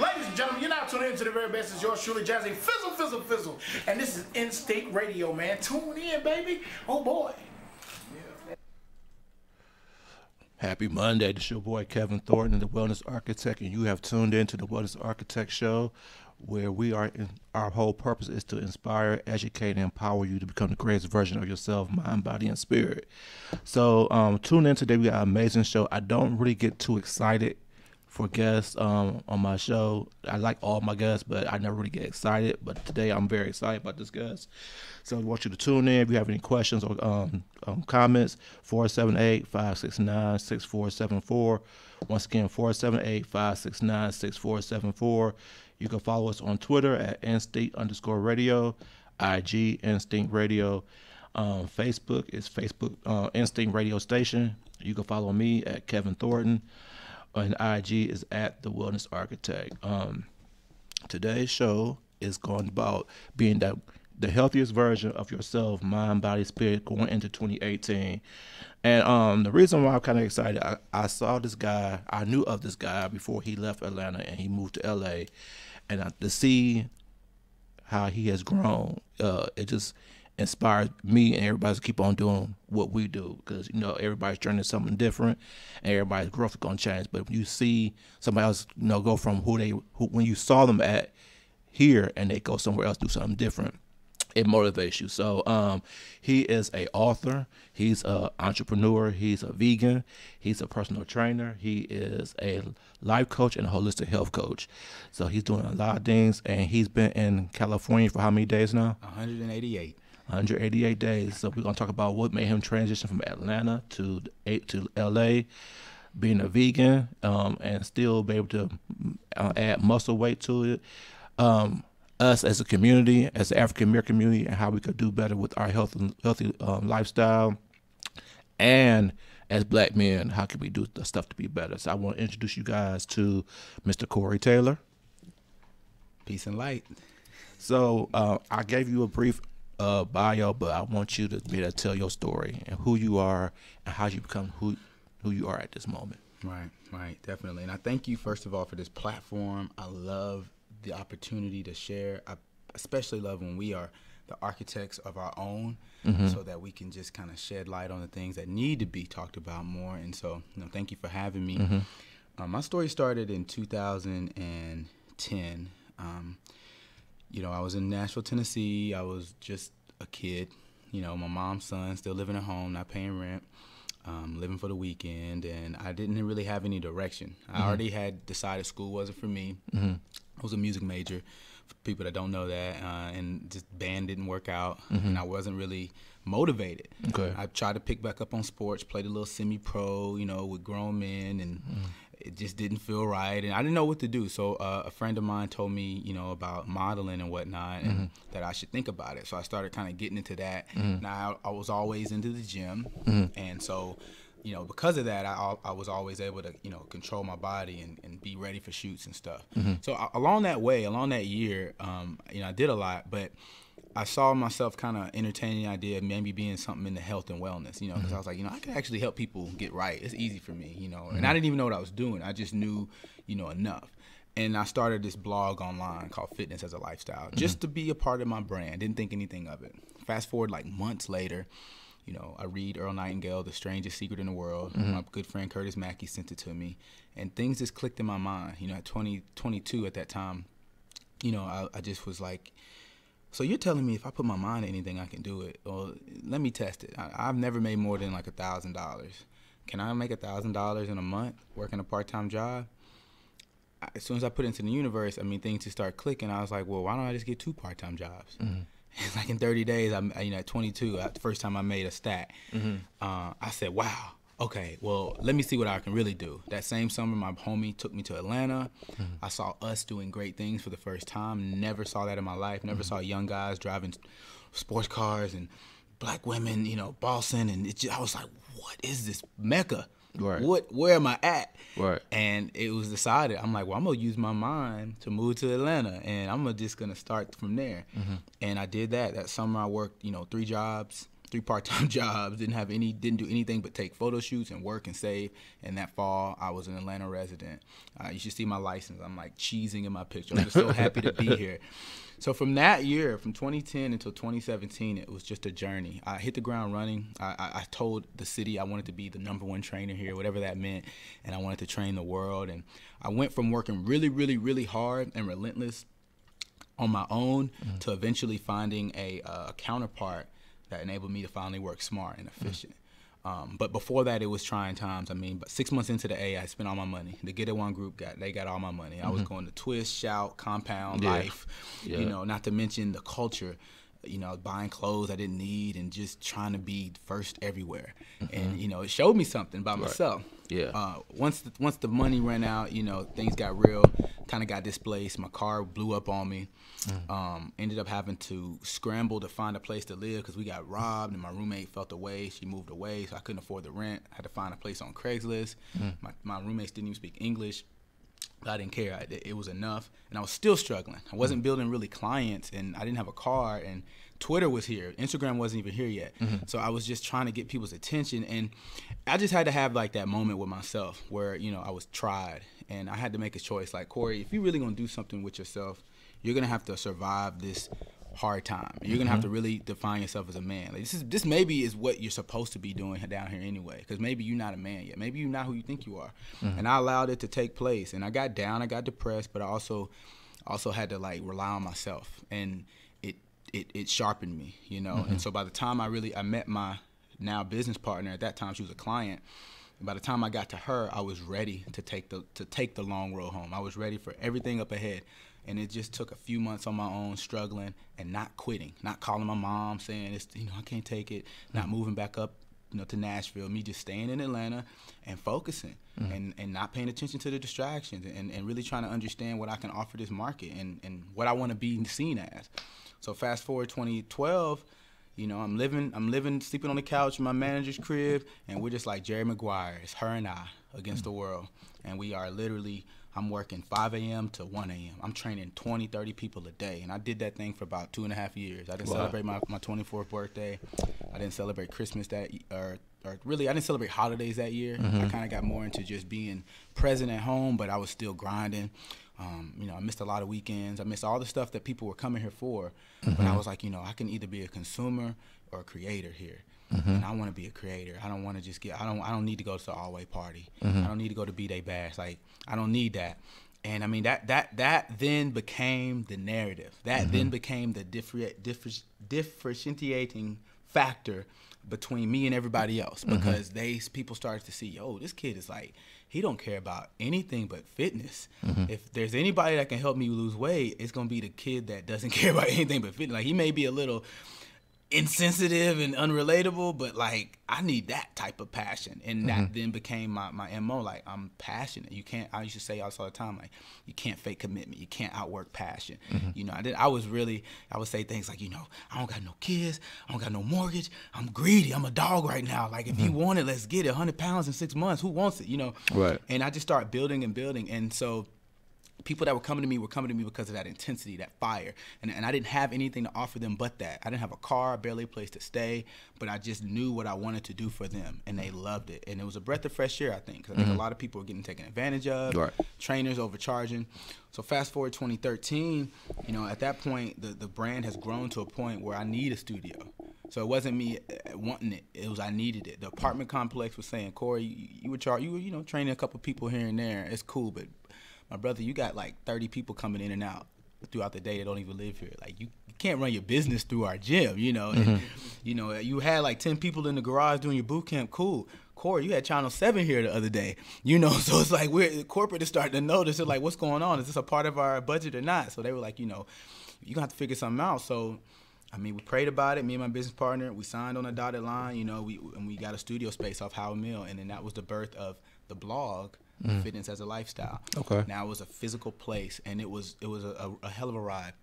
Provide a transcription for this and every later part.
Ladies and gentlemen, you're now tuning into the very best. It's yours truly, Jazzy Fizzle, Fizzle, Fizzle. And this is Instinct Radio, man. Tune in, baby. Oh, boy. Happy Monday. This is your boy Kevin Thornton, the Wellness Architect, and you have tuned in to the Wellness Architect Show, where our whole purpose is to inspire, educate, and empower you to become the greatest version of yourself, mind, body, and spirit. So tune in today. We got an amazing show. I don't really get too excited for guests on my show. I like all my guests, but I never really get excited. But today I'm very excited about this guest. So I want you to tune in. If you have any questions or comments, 478-569-6474. Once again, 478-569-6474. You can follow us on Twitter at Instinct_radio, IG Instinct Radio. Facebook is Facebook Instinct Radio Station. You can follow me at Kevin Thornton. And IG is at the Wellness Architect. Today's show is going about being the healthiest version of yourself, mind, body, spirit, going into 2018. And the reason why I'm kind of excited, I saw this guy, I knew of this guy before he left Atlanta and he moved to LA. And to see how he has grown, it just inspired me and everybody to keep on doing what we do, because everybody's journey is something different and everybody's growth is going to change. But when you see somebody else go from when you saw them at here and they go somewhere else, do something different, it motivates you. So he is a author, he's an entrepreneur, he's a vegan, he's a personal trainer, he is a life coach and a holistic health coach. So he's doing a lot of things, and he's been in California for how many days now? 188 days. So we're going to talk about what made him transition from Atlanta to LA, being a vegan, and still be able to add muscle weight to it. Us as a community, as the African American community, and how we could do better with our healthy lifestyle. And as Black men, how can we do the stuff to be better? So I want to introduce you guys to Mr. Corey Taylor. Peace and light. So I gave you a brief bio, but I want you to be able to tell your story and who you are and how you become who you are at this moment. Right, definitely. And I thank you, first of all, for this platform. I love the opportunity to share. I especially love when we are the architects of our own, so that we can just kind of shed light on the things that need to be talked about more. And so, thank you for having me. My story started in 2010. I was in Nashville, Tennessee. I was just a kid, my mom's son, still living at home, not paying rent, living for the weekend, and I didn't really have any direction. I already had decided school wasn't for me. I was a music major, for people that don't know that, and just band didn't work out, and I wasn't really motivated. Okay. I tried to pick back up on sports, played a little semi-pro, with grown men, and it just didn't feel right, and I didn't know what to do. So a friend of mine told me, about modeling and whatnot, and that I should think about it. So I started kind of getting into that. Now I was always into the gym, and so, because of that, I was always able to, control my body and be ready for shoots and stuff. So along that year, I did a lot, but I saw myself kind of entertaining the idea of maybe being something in the health and wellness, because I was like, I can actually help people get right. It's easy for me, and I didn't even know what I was doing. I just knew, enough. And I started this blog online called Fitness as a Lifestyle, just to be a part of my brand. Didn't think anything of it. Fast forward like months later, I read Earl Nightingale, The Strangest Secret in the World. My good friend Curtis Mackey sent it to me, and things just clicked in my mind. At 22 at that time, I just was like, so you're telling me if I put my mind to anything, I can do it? Well, let me test it. I've never made more than like $1,000. Can I make $1,000 in a month working a part-time job? As soon as I put it into the universe, things just start clicking. I was like, well, why don't I just get 2 part-time jobs? It's like in 30 days, at 22, the first time I made a stack, I said, wow. Okay, well, let me see what I can really do. That same summer, my homie took me to Atlanta. I saw us doing great things for the first time. Never saw that in my life. Never saw young guys driving sports cars and Black women, bossing. And I was like, what is this Mecca? Right. Where am I at? Right. And it was decided. I'm like, well, I'm going to use my mind to move to Atlanta, and I'm just going to start from there. And I did that. That summer I worked, 3 jobs. 3 part-time jobs, didn't do anything but take photo shoots and work and save. And that fall, I was an Atlanta resident. You should see my license. I'm like cheesing in my picture. I'm just so happy to be here. So from that year, from 2010 until 2017, it was just a journey. I hit the ground running. I told the city I wanted to be the #1 trainer here, whatever that meant, and I wanted to train the world. And I went from working really, really, really hard and relentless on my own to eventually finding a counterpart that enabled me to finally work smart and efficient. But before that, it was trying times. I mean, but 6 months into the A, I spent all my money. The Get It One group got all my money. I was going to Twist, Shout, Compound, Life, you know, not to mention the culture, you know, buying clothes I didn't need and just trying to be first everywhere. And, you know, it showed me something about myself. Yeah. Once the money ran out, you know, things got real, kind of got displaced. My car blew up on me. Ended up having to scramble to find a place to live because we got robbed and my roommate felt away. She moved away, so I couldn't afford the rent. I had to find a place on Craigslist. My roommates didn't even speak English. I didn't care. It was enough. And I was still struggling. I wasn't building really clients, and I didn't have a car, and Twitter was here. Instagram wasn't even here yet. So I was just trying to get people's attention, and I just had to have like that moment with myself where, you know, I was tried, and I had to make a choice. Like, Corey, if you're really going to do something with yourself, you're going to have to survive this hard time. You're going to have to really define yourself as a man. Like, this maybe is what you're supposed to be doing down here anyway, because maybe you're not a man yet. Maybe you're not who you think you are. And I allowed it to take place, and I got down, I got depressed, but I also had to like rely on myself, and it sharpened me, you know. And so by the time I met my now business partner, at that time she was a client, and by the time I got to her, I was ready to take the long road home. I was ready for everything up ahead. And it just took a few months on my own, struggling and not quitting, not calling my mom saying, you know, I can't take it, not moving back up, you know, to Nashville, me just staying in Atlanta and focusing and not paying attention to the distractions and really trying to understand what I can offer this market and what I want to be seen as. So fast forward 2012, you know, I'm living, sleeping on the couch in my manager's crib, and we're just like Jerry Maguire. It's her and I against the world. And we are literally, I'm working 5 a.m. to 1 a.m. I'm training 20, 30 people a day. And I did that thing for about 2.5 years. I didn't celebrate my 24th birthday. I didn't celebrate Christmas or really, I didn't celebrate holidays that year. I kind of got more into just being present at home, but I was still grinding. You know, I missed a lot of weekends. I missed all the stuff that people were coming here for. But I was like, you know, I can either be a consumer or a creator here. And I want to be a creator. I don't want to just I don't need to go to the all-way party. I don't need to go to B-Day Bash. Like, I don't need that. And I mean, that then became the narrative. That then became the differentiating factor between me and everybody else, because people started to see, yo, this kid is like, he don't care about anything but fitness. If there's anybody that can help me lose weight, it's gonna be the kid that doesn't care about anything but fitness. Like, he may be a little insensitive and unrelatable, but like, I need that type of passion. And that then became my MO. Like, I'm passionate. I used to say all the time, like, you can't fake commitment. You can't outwork passion. You know, I would say things like, you know, I don't got no kids. I don't got no mortgage. I'm greedy. I'm a dog right now. Like, if you want it, let's get it. 100 pounds in 6 months. Who wants it? You know? Right. And I just started building and building. And so people that were coming to me because of that intensity, that fire. And I didn't have anything to offer them but that. I didn't have a car, barely a place to stay, but I just knew what I wanted to do for them, and they loved it. And it was a breath of fresh air, I think, because I think a lot of people were getting taken advantage of, trainers overcharging. So fast forward 2013, you know, at that point, the brand has grown to a point where I need a studio. So it wasn't me wanting it. It was I needed it. The apartment complex was saying, Corey, you were you know, training a couple people here and there. It's cool, but my brother, you got like 30 people coming in and out throughout the day that don't even live here. Like, you can't run your business through our gym, you know. And, you know, you had like 10 people in the garage doing your boot camp. Cool. Corey, you had Channel 7 here the other day, you know. So it's like corporate is starting to notice. It's like, what's going on? Is this a part of our budget or not? So they were like, you know, you're going to have to figure something out. So, I mean, we prayed about it. Me and my business partner, we signed on a dotted line, you know, we got a studio space off Howard Mill. And then that was the birth of the blog, Fitness as a Lifestyle. Okay. Now, it was a physical place, and it was a hell of a ride.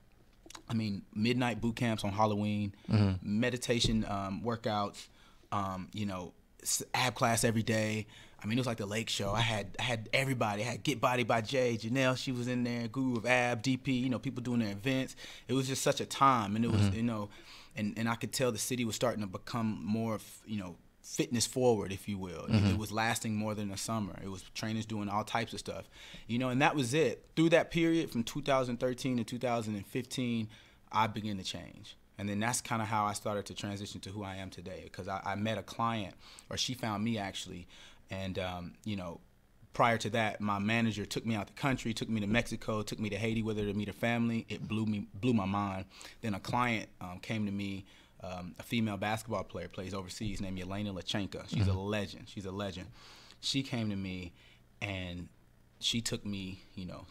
I mean, midnight boot camps on Halloween, meditation workouts, you know, ab class every day. I mean, it was like the Lake Show. I had everybody. I had Get Body by Jay, Janelle, she was in there, Guru of Ab, DP, you know, people doing their events. It was just such a time, and it was, you know, and I could tell the city was starting to become more, fitness forward, if you will. It was lasting more than a summer. It was trainers doing all types of stuff, and that was it. Through that period from 2013 to 2015, I began to change. And then that's kind of how I started to transition to who I am today, because I met a client, or she found me actually, and prior to that, my manager took me out the country, took me to Mexico, took me to Haiti with her to meet her family. It blew my mind. Then a client came to me, a female basketball player, plays overseas, named Yelena Lachenka. She's a legend. She came to me, and she took me,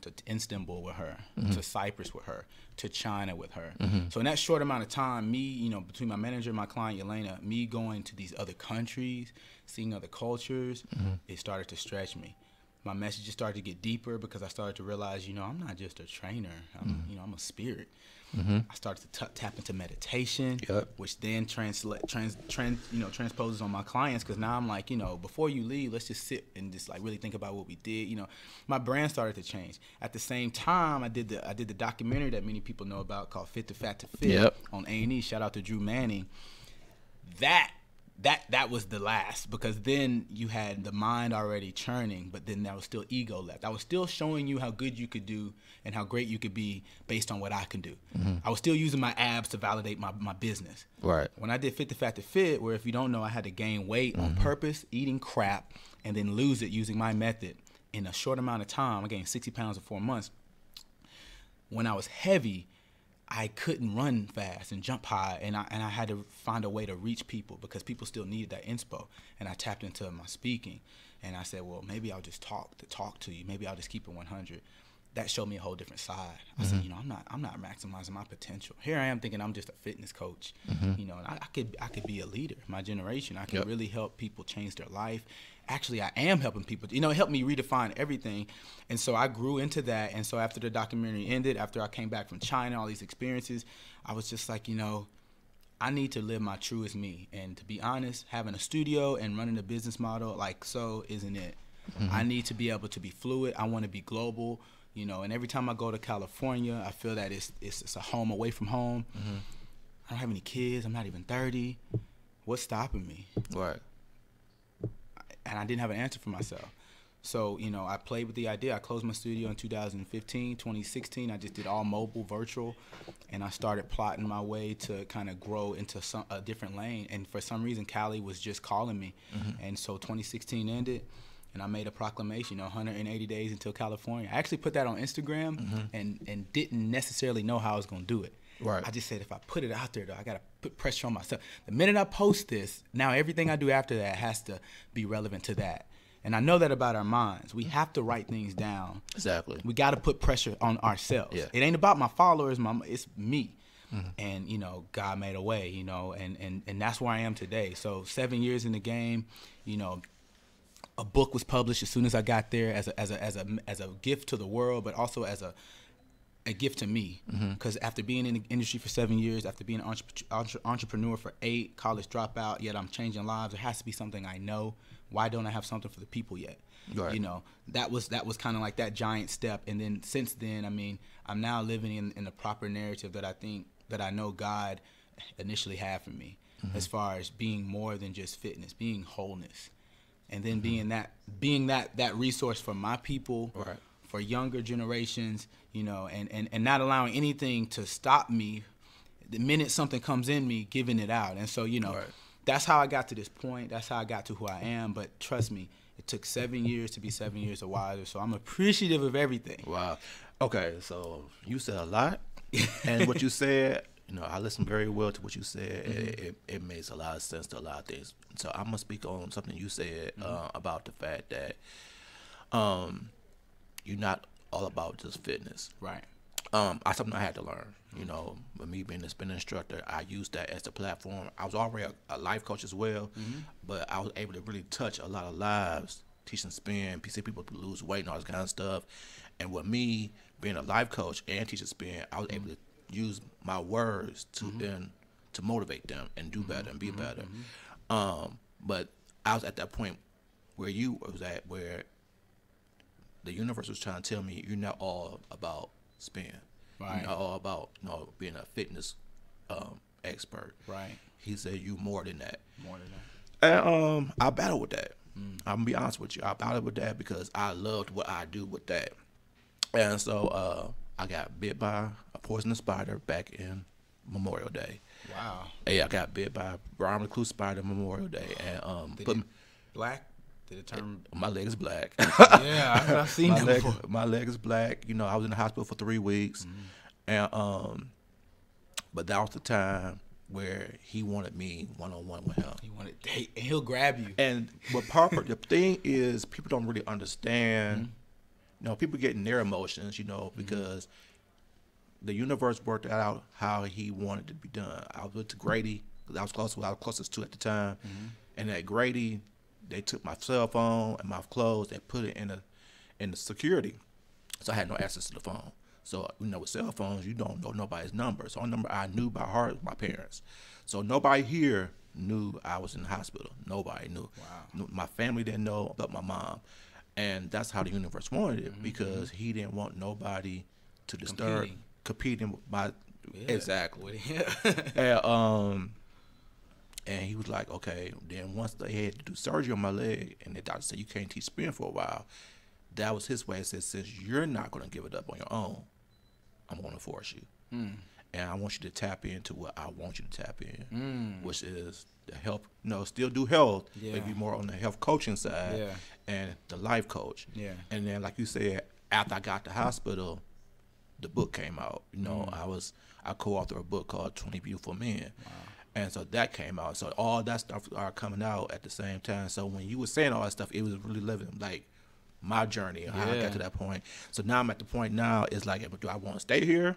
to Istanbul with her, to Cyprus with her, to China with her. So in that short amount of time, me, between my manager and my client, Yelena, me going to these other countries, seeing other cultures, it started to stretch me. My messages started to get deeper because I started to realize, I'm not just a trainer. I'm a spirit. I started to tap into meditation, which then transposes on my clients, because now I'm like, before you leave, let's just sit and just like really think about what we did. My brand started to change. At the same time, I did the documentary that many people know about called Fit to Fat to Fit on A&E. Shout out to Drew Manning. That was the last, because then you had the mind already churning, but then there was still ego left. I was still showing you how good you could do and how great you could be based on what I can do. I was still using my abs to validate my business. Right. When I did Fit to Fat to Fit, where if you don't know, I had to gain weight on purpose, eating crap, and then lose it using my method in a short amount of time. I gained 60 pounds in 4 months. When I was heavy, I couldn't run fast and jump high, and I had to find a way to reach people, because people still needed that inspo. And I tapped into my speaking, and I said, well, maybe I'll just talk to you. Maybe I'll just keep it 100. That showed me a whole different side. I said, I'm not maximizing my potential. Here I am thinking I'm just a fitness coach, and I could be a leader. My generation, I can really help people change their life. Actually, I am helping people. It helped me redefine everything. And so I grew into that. And so after the documentary ended, after I came back from China, all these experiences, I was just like, I need to live my truest me. And to be honest, having a studio and running a business model like so isn't it. I need to be able to be fluid. I want to be global, and every time I go to California, I feel that it's a home away from home. I don't have any kids. I'm not even 30. What's stopping me? Right. And I didn't have an answer for myself. So, I played with the idea. I closed my studio in 2015, 2016. I just did all mobile, virtual, and I started plotting my way to kind of grow into a different lane. And for some reason, Cali was just calling me. And so 2016 ended, and I made a proclamation, 180 days until California. I actually put that on Instagram and didn't necessarily know how I was going to do it. Right. I just said, if I put it out there, though, I got to put pressure on myself. The minute I post this, now everything I do after that has to be relevant to that. And I know that about our minds. We have to write things down. Exactly. We got to put pressure on ourselves. Yeah. It ain't about my followers, it's me. And, God made a way, and that's where I am today. So 7 years in the game, a book was published as soon as I got there as a gift to the world, but also as a gift to me, because after being in the industry for 7 years, after being an entrepreneur for 8, college dropout, yet I'm changing lives, there has to be something I know. Why don't I have something for the people yet? Right. That was kind of like that giant step. And then since then, I'm now living in the proper narrative that I know God initially had for me, as far as being more than just fitness, being wholeness, and then being that resource for my people. Right. For younger generations, and not allowing anything to stop me the minute something comes in me, giving it out. And so, right. That's how I got to this point. That's how I got to who I am. But trust me, it took 7 years to be 7 years wiser. So I'm appreciative of everything. Wow. Okay, so you said a lot. And what you said, I listened very well to what you said. It makes a lot of sense to a lot of things. So I'm going to speak on something you said about the fact that you're not all about just fitness. Right. Something I had to learn. With me being a spin instructor, I used that as the platform. I was already a life coach as well, but I was able to really touch a lot of lives, teaching spin, see people lose weight and all this kind of stuff. And with me being a life coach and teaching spin, I was able to use my words to motivate them and do better and be better. But I was at that point where you was at, where the universe was trying to tell me you're not all about spin. Right. You're not all about being a fitness expert. Right. He said, you more than that. More than that. And I battled with that. I'm gonna be honest with you. I battled with that because I loved what I do with that. And so I got bit by a poisonous spider back in Memorial Day. Wow. Yeah, I got bit by a brown recluse spider Memorial Day, and Black? Did it turn? my leg is black. Yeah, I've seen that before. My leg is black. You know, I was in the hospital for 3 weeks, and but that was the time where he wanted me one-on-one with him. He wanted date, and he'll grab you. And but the thing is, people don't really understand. You know, people get in their emotions, you know, because the universe worked out how he wanted it to be done. I was with Grady, because I was closest to at the time, and at Grady, they took my cell phone and my clothes and put it in the security, so I had no access to the phone. So, you know, with cell phones, you don't know nobody's number. So, the number I knew by heart was my parents. So, nobody here knew I was in the hospital. Nobody knew. Wow. My family didn't know but my mom. And that's how the universe wanted it, because he didn't want nobody to disturb, competing with my, exactly. And he was like, okay, then once they had to do surgery on my leg, and the doctor said, you can't teach spin for a while, that was his way. He said, since you're not going to give it up on your own, I'm going to force you. And I want you to tap into what I want you to tap in, which is the health, still do health, maybe more on the health coaching side and the life coach. Yeah. And then, like you said, after I got to the hospital, the book came out. You know, I co-authored a book called 20 Beautiful Men. Wow. And so that came out. So all that stuff are coming out at the same time. So when you were saying all that stuff, it was really living like my journey, how I got to that point. So now I'm at the point now, it's like, do I want to stay here,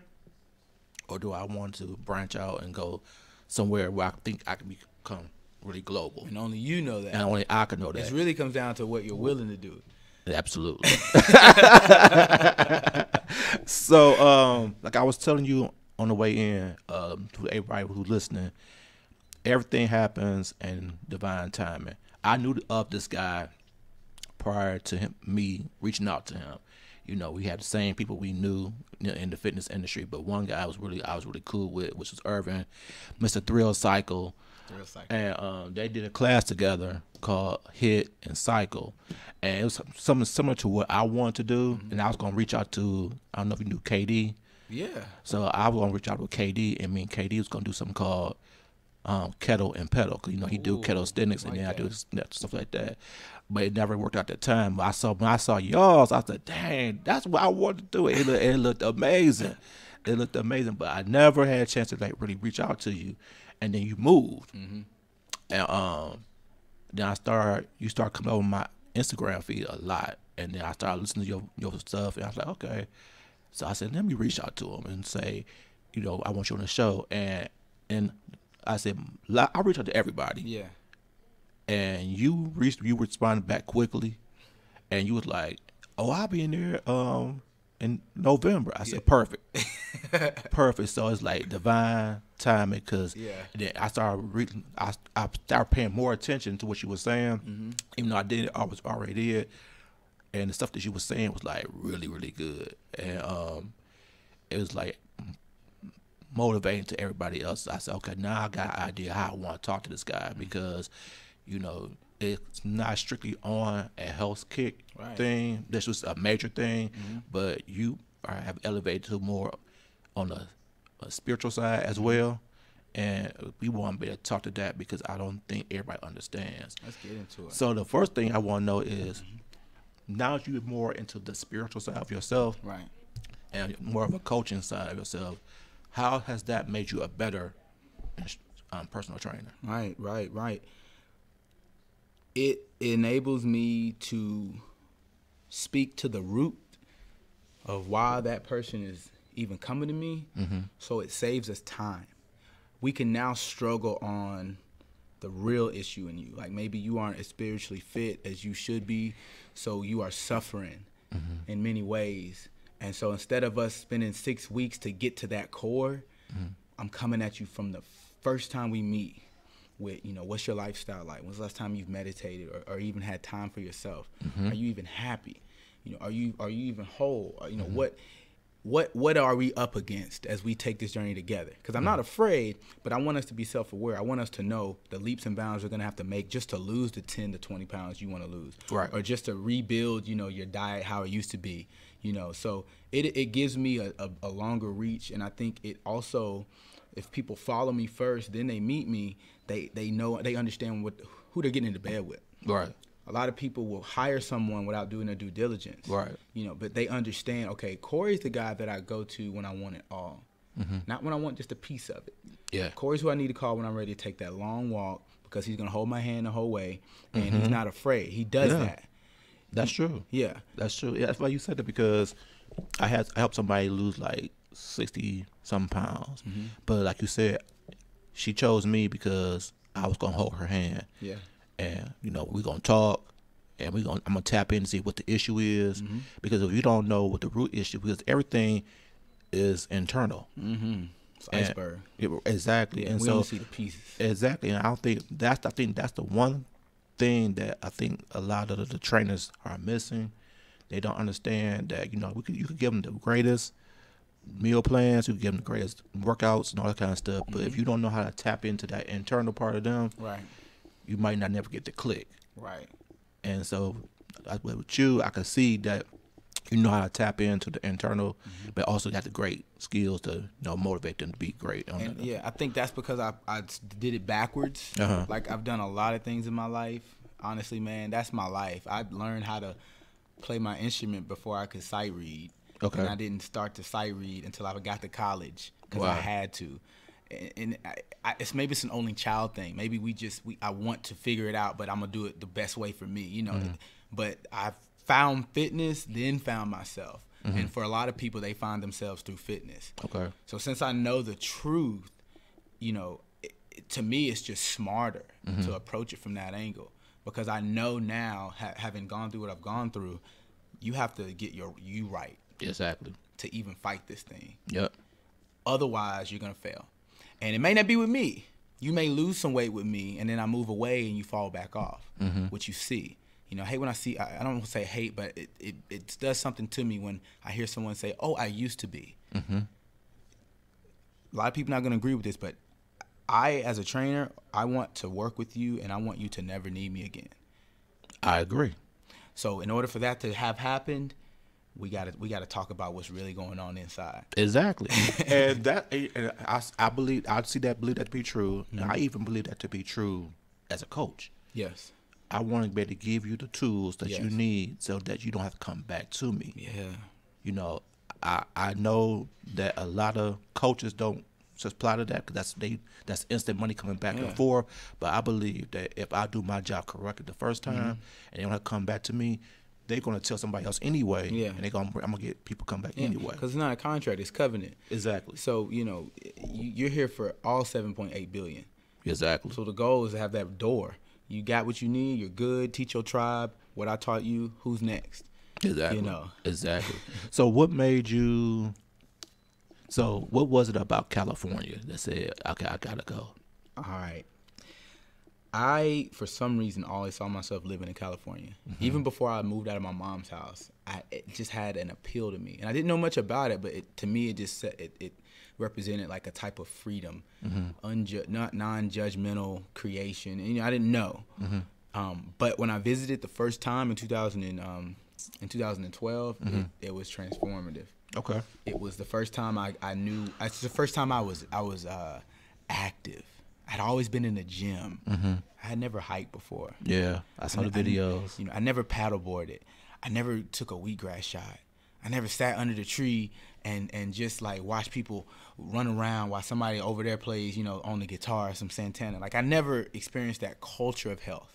or do I want to branch out and go somewhere where I think I can become really global? And only you know that. And only I can know that. It really comes down to what you're willing to do. Absolutely. So, like I was telling you on the way in, to everybody who's listening, everything happens in divine timing. I knew of this guy prior to me reaching out to him. You know, we had the same people we knew in the fitness industry, but one guy I was really cool with, which was Irvin, Mr. Thrill Cycle. And they did a class together called Hit and Cycle, and it was something similar to what I wanted to do. And I was gonna reach out to, I don't know if you knew KD. Yeah. So I was gonna reach out with KD, and me and KD was gonna do something called Kettle and Pedal, because he do calisthenics, and then I do stuff like that. But it never worked out at the time. But when I saw y'all's, I said, dang, that's what I wanted to do. It looked amazing. It looked amazing, but I never had a chance to like really reach out to you. And then you moved, and then you start coming over my Instagram feed a lot, and then I started listening to your stuff, and I was like, okay. So I said, let me reach out to him and say, you know, I want you on the show, and I said, I reach out to everybody, yeah, and you responded back quickly, and you was like, oh, I'll be in there in November. I said, perfect. Perfect. So it's like divine timing, because then I started reading, I started paying more attention to what you were saying, even though I was already did, and the stuff that you were saying was like really, really good, and it was like motivating to everybody else. I said, okay, now I got an idea how I want to talk to this guy, because you know, it's not strictly on a health kick thing. This was a major thing, but you have elevated to more on a spiritual side as well. And we want to be able to talk to that, because I don't think everybody understands. Let's get into it. So the first thing I want to know is, now that you're more into the spiritual side of yourself, right, and more of a coaching side of yourself, how has that made you a better personal trainer? Right. It enables me to speak to the root of why that person is even coming to me, so it saves us time. We can now struggle on the real issue in you. Like maybe you aren't as spiritually fit as you should be, so you are suffering in many ways. And so instead of us spending 6 weeks to get to that core, I'm coming at you from the first time we meet with, you know, what's your lifestyle like? When's the last time you've meditated or even had time for yourself? Are you even happy? You know, are you even whole? Or, you know, what? what are we up against as we take this journey together? Because I'm not afraid, but I want us to be self-aware. I want us to know the leaps and bounds we're going to have to make just to lose the 10 to 20 pounds you want to lose. Right. Or just to rebuild, your diet how it used to be. So it gives me a longer reach. And I think it also, if people follow me first, then they meet me, they know, they understand who they're getting into bed with. Right. A lot of people will hire someone without doing their due diligence. Right. But they understand, okay, Corey's the guy that I go to when I want it all. Not when I want just a piece of it. Yeah. Corey's who I need to call when I'm ready to take that long walk, because he's going to hold my hand the whole way, and he's not afraid. He does that. That's true. Yeah. That's true. Yeah, that's why you said that, because I helped somebody lose like 60-some pounds. But like you said, she chose me because I was going to hold her hand. Yeah. And, we're going to talk, and I'm going to tap in to see what the issue is. Because if you don't know what the root issue is, because everything is internal. It's iceberg. Exactly. Yeah, and we so only see the pieces. Exactly. And I think that's the one thing that I think a lot of the trainers are missing. They don't understand that, you could give them the greatest meal plans, you could give them the greatest workouts and all that kind of stuff. But if you don't know how to tap into that internal part of them, Right. you might not never get the click. Right. And so with you, I can see that you know how to tap into the internal, but also got the great skills to motivate them to be great. And yeah, I think that's because I did it backwards. Like, I've done a lot of things in my life. Honestly, man, that's my life. I learned how to play my instrument before I could sight read. Okay. And I didn't start to sight read until I got to college, because I had to. And maybe it's an only child thing. Maybe I want to figure it out, but I'm gonna do it the best way for me, But I've found fitness, then found myself. And for a lot of people, they find themselves through fitness. Okay. So since I know the truth, to me, it's just smarter to approach it from that angle, because I know now, having gone through what I've gone through, you have to get you right. Exactly. To even fight this thing. Yep. Otherwise, you're gonna fail. And it may not be with me. You may lose some weight with me, and then I move away and you fall back off, which you see. Hate when I see, I don't want to say hate, but it does something to me when I hear someone say, oh, I used to be. A lot of people not going to agree with this, but I, as a trainer, I want to work with you, and I want you to never need me again. I agree. So in order for that to have happened, we gotta talk about what's really going on inside. Exactly. And I believe that to be true. And I even believe that to be true as a coach. Yes. I want to be able to give you the tools that you need so that you don't have to come back to me. Yeah. I know that a lot of coaches don't supply to that, because that's instant money coming back and forth. But I believe that if I do my job correctly the first time, and they don't have to come back to me, they're going to tell somebody else anyway, and I'm going to get people come back anyway. Because it's not a contract, it's covenant. Exactly. So, you're here for all 7.8 billion. Exactly. So the goal is to have that door. You got what you need, you're good, teach your tribe what I taught you, who's next? Exactly. Exactly. So what was it about California that said, okay, I got to go? All right. I, for some reason, always saw myself living in California. Even before I moved out of my mom's house, it just had an appeal to me. And I didn't know much about it, but to me, it represented like a type of freedom, not non-judgmental creation. And I didn't know. But when I visited the first time in 2012, it was transformative. Okay. It was the first time I knew. It's the first time I was active. I'd always been in the gym. I had never hiked before. Yeah, I saw the videos. I never paddleboarded. I never took a wheatgrass shot. I never sat under the tree and just like watch people run around while somebody over there plays, on the guitar, some Santana. Like, I never experienced that culture of health.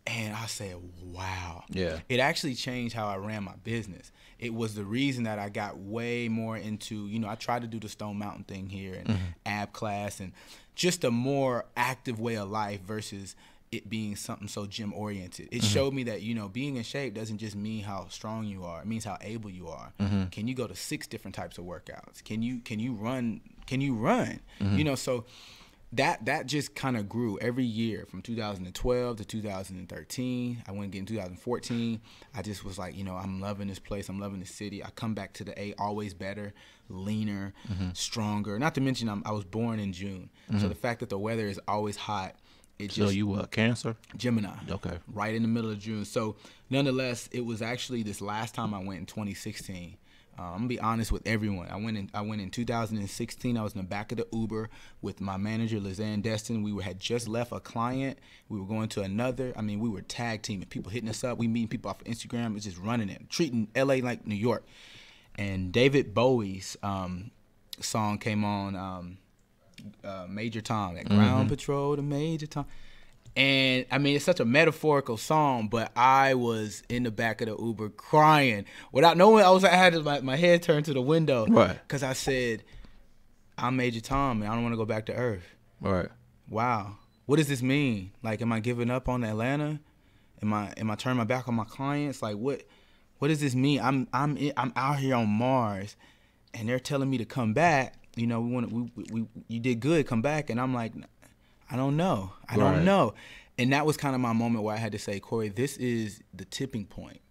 And I said, wow. Yeah. It actually changed how I ran my business. It was the reason that I got way more into, I tried to do the Stone Mountain thing here and ab class and just a more active way of life versus it being something so gym oriented. It showed me that, being in shape doesn't just mean how strong you are. It means how able you are. Can you go to 6 different types of workouts? Can you run? So that just kind of grew every year from 2012 to 2013. I went again in 2014. I just was like, I'm loving this place. I'm loving the city. I come back to the A always better, leaner, stronger. Not to mention I was born in June. So the fact that the weather is always hot, so you were Cancer? Gemini. Okay. Right in the middle of June. So nonetheless, it was actually this last time I went in 2016. I'm gonna be honest with everyone. I went in 2016. I was in the back of the Uber with my manager, Lizanne Destin. We had just left a client. We were going to another. I mean, we were tag teaming. People hitting us up. We meeting people off of Instagram. It was just running it, treating LA like New York. And David Bowie's song came on, Major Tom, that Ground Patrol to Major Tom. And I mean, it's such a metaphorical song, but I was in the back of the Uber crying without knowing. I had my head turned to the window, right? Because I said, "I'm Major Tom, and I don't want to go back to Earth." Right. Wow. What does this mean? Like, am I giving up on Atlanta? Am I turning my back on my clients? Like, what does this mean? I'm out here on Mars, and they're telling me to come back. You did good, come back, and I'm like, I don't know. I don't know. And that was kind of my moment where I had to say, Corey, this is the tipping point.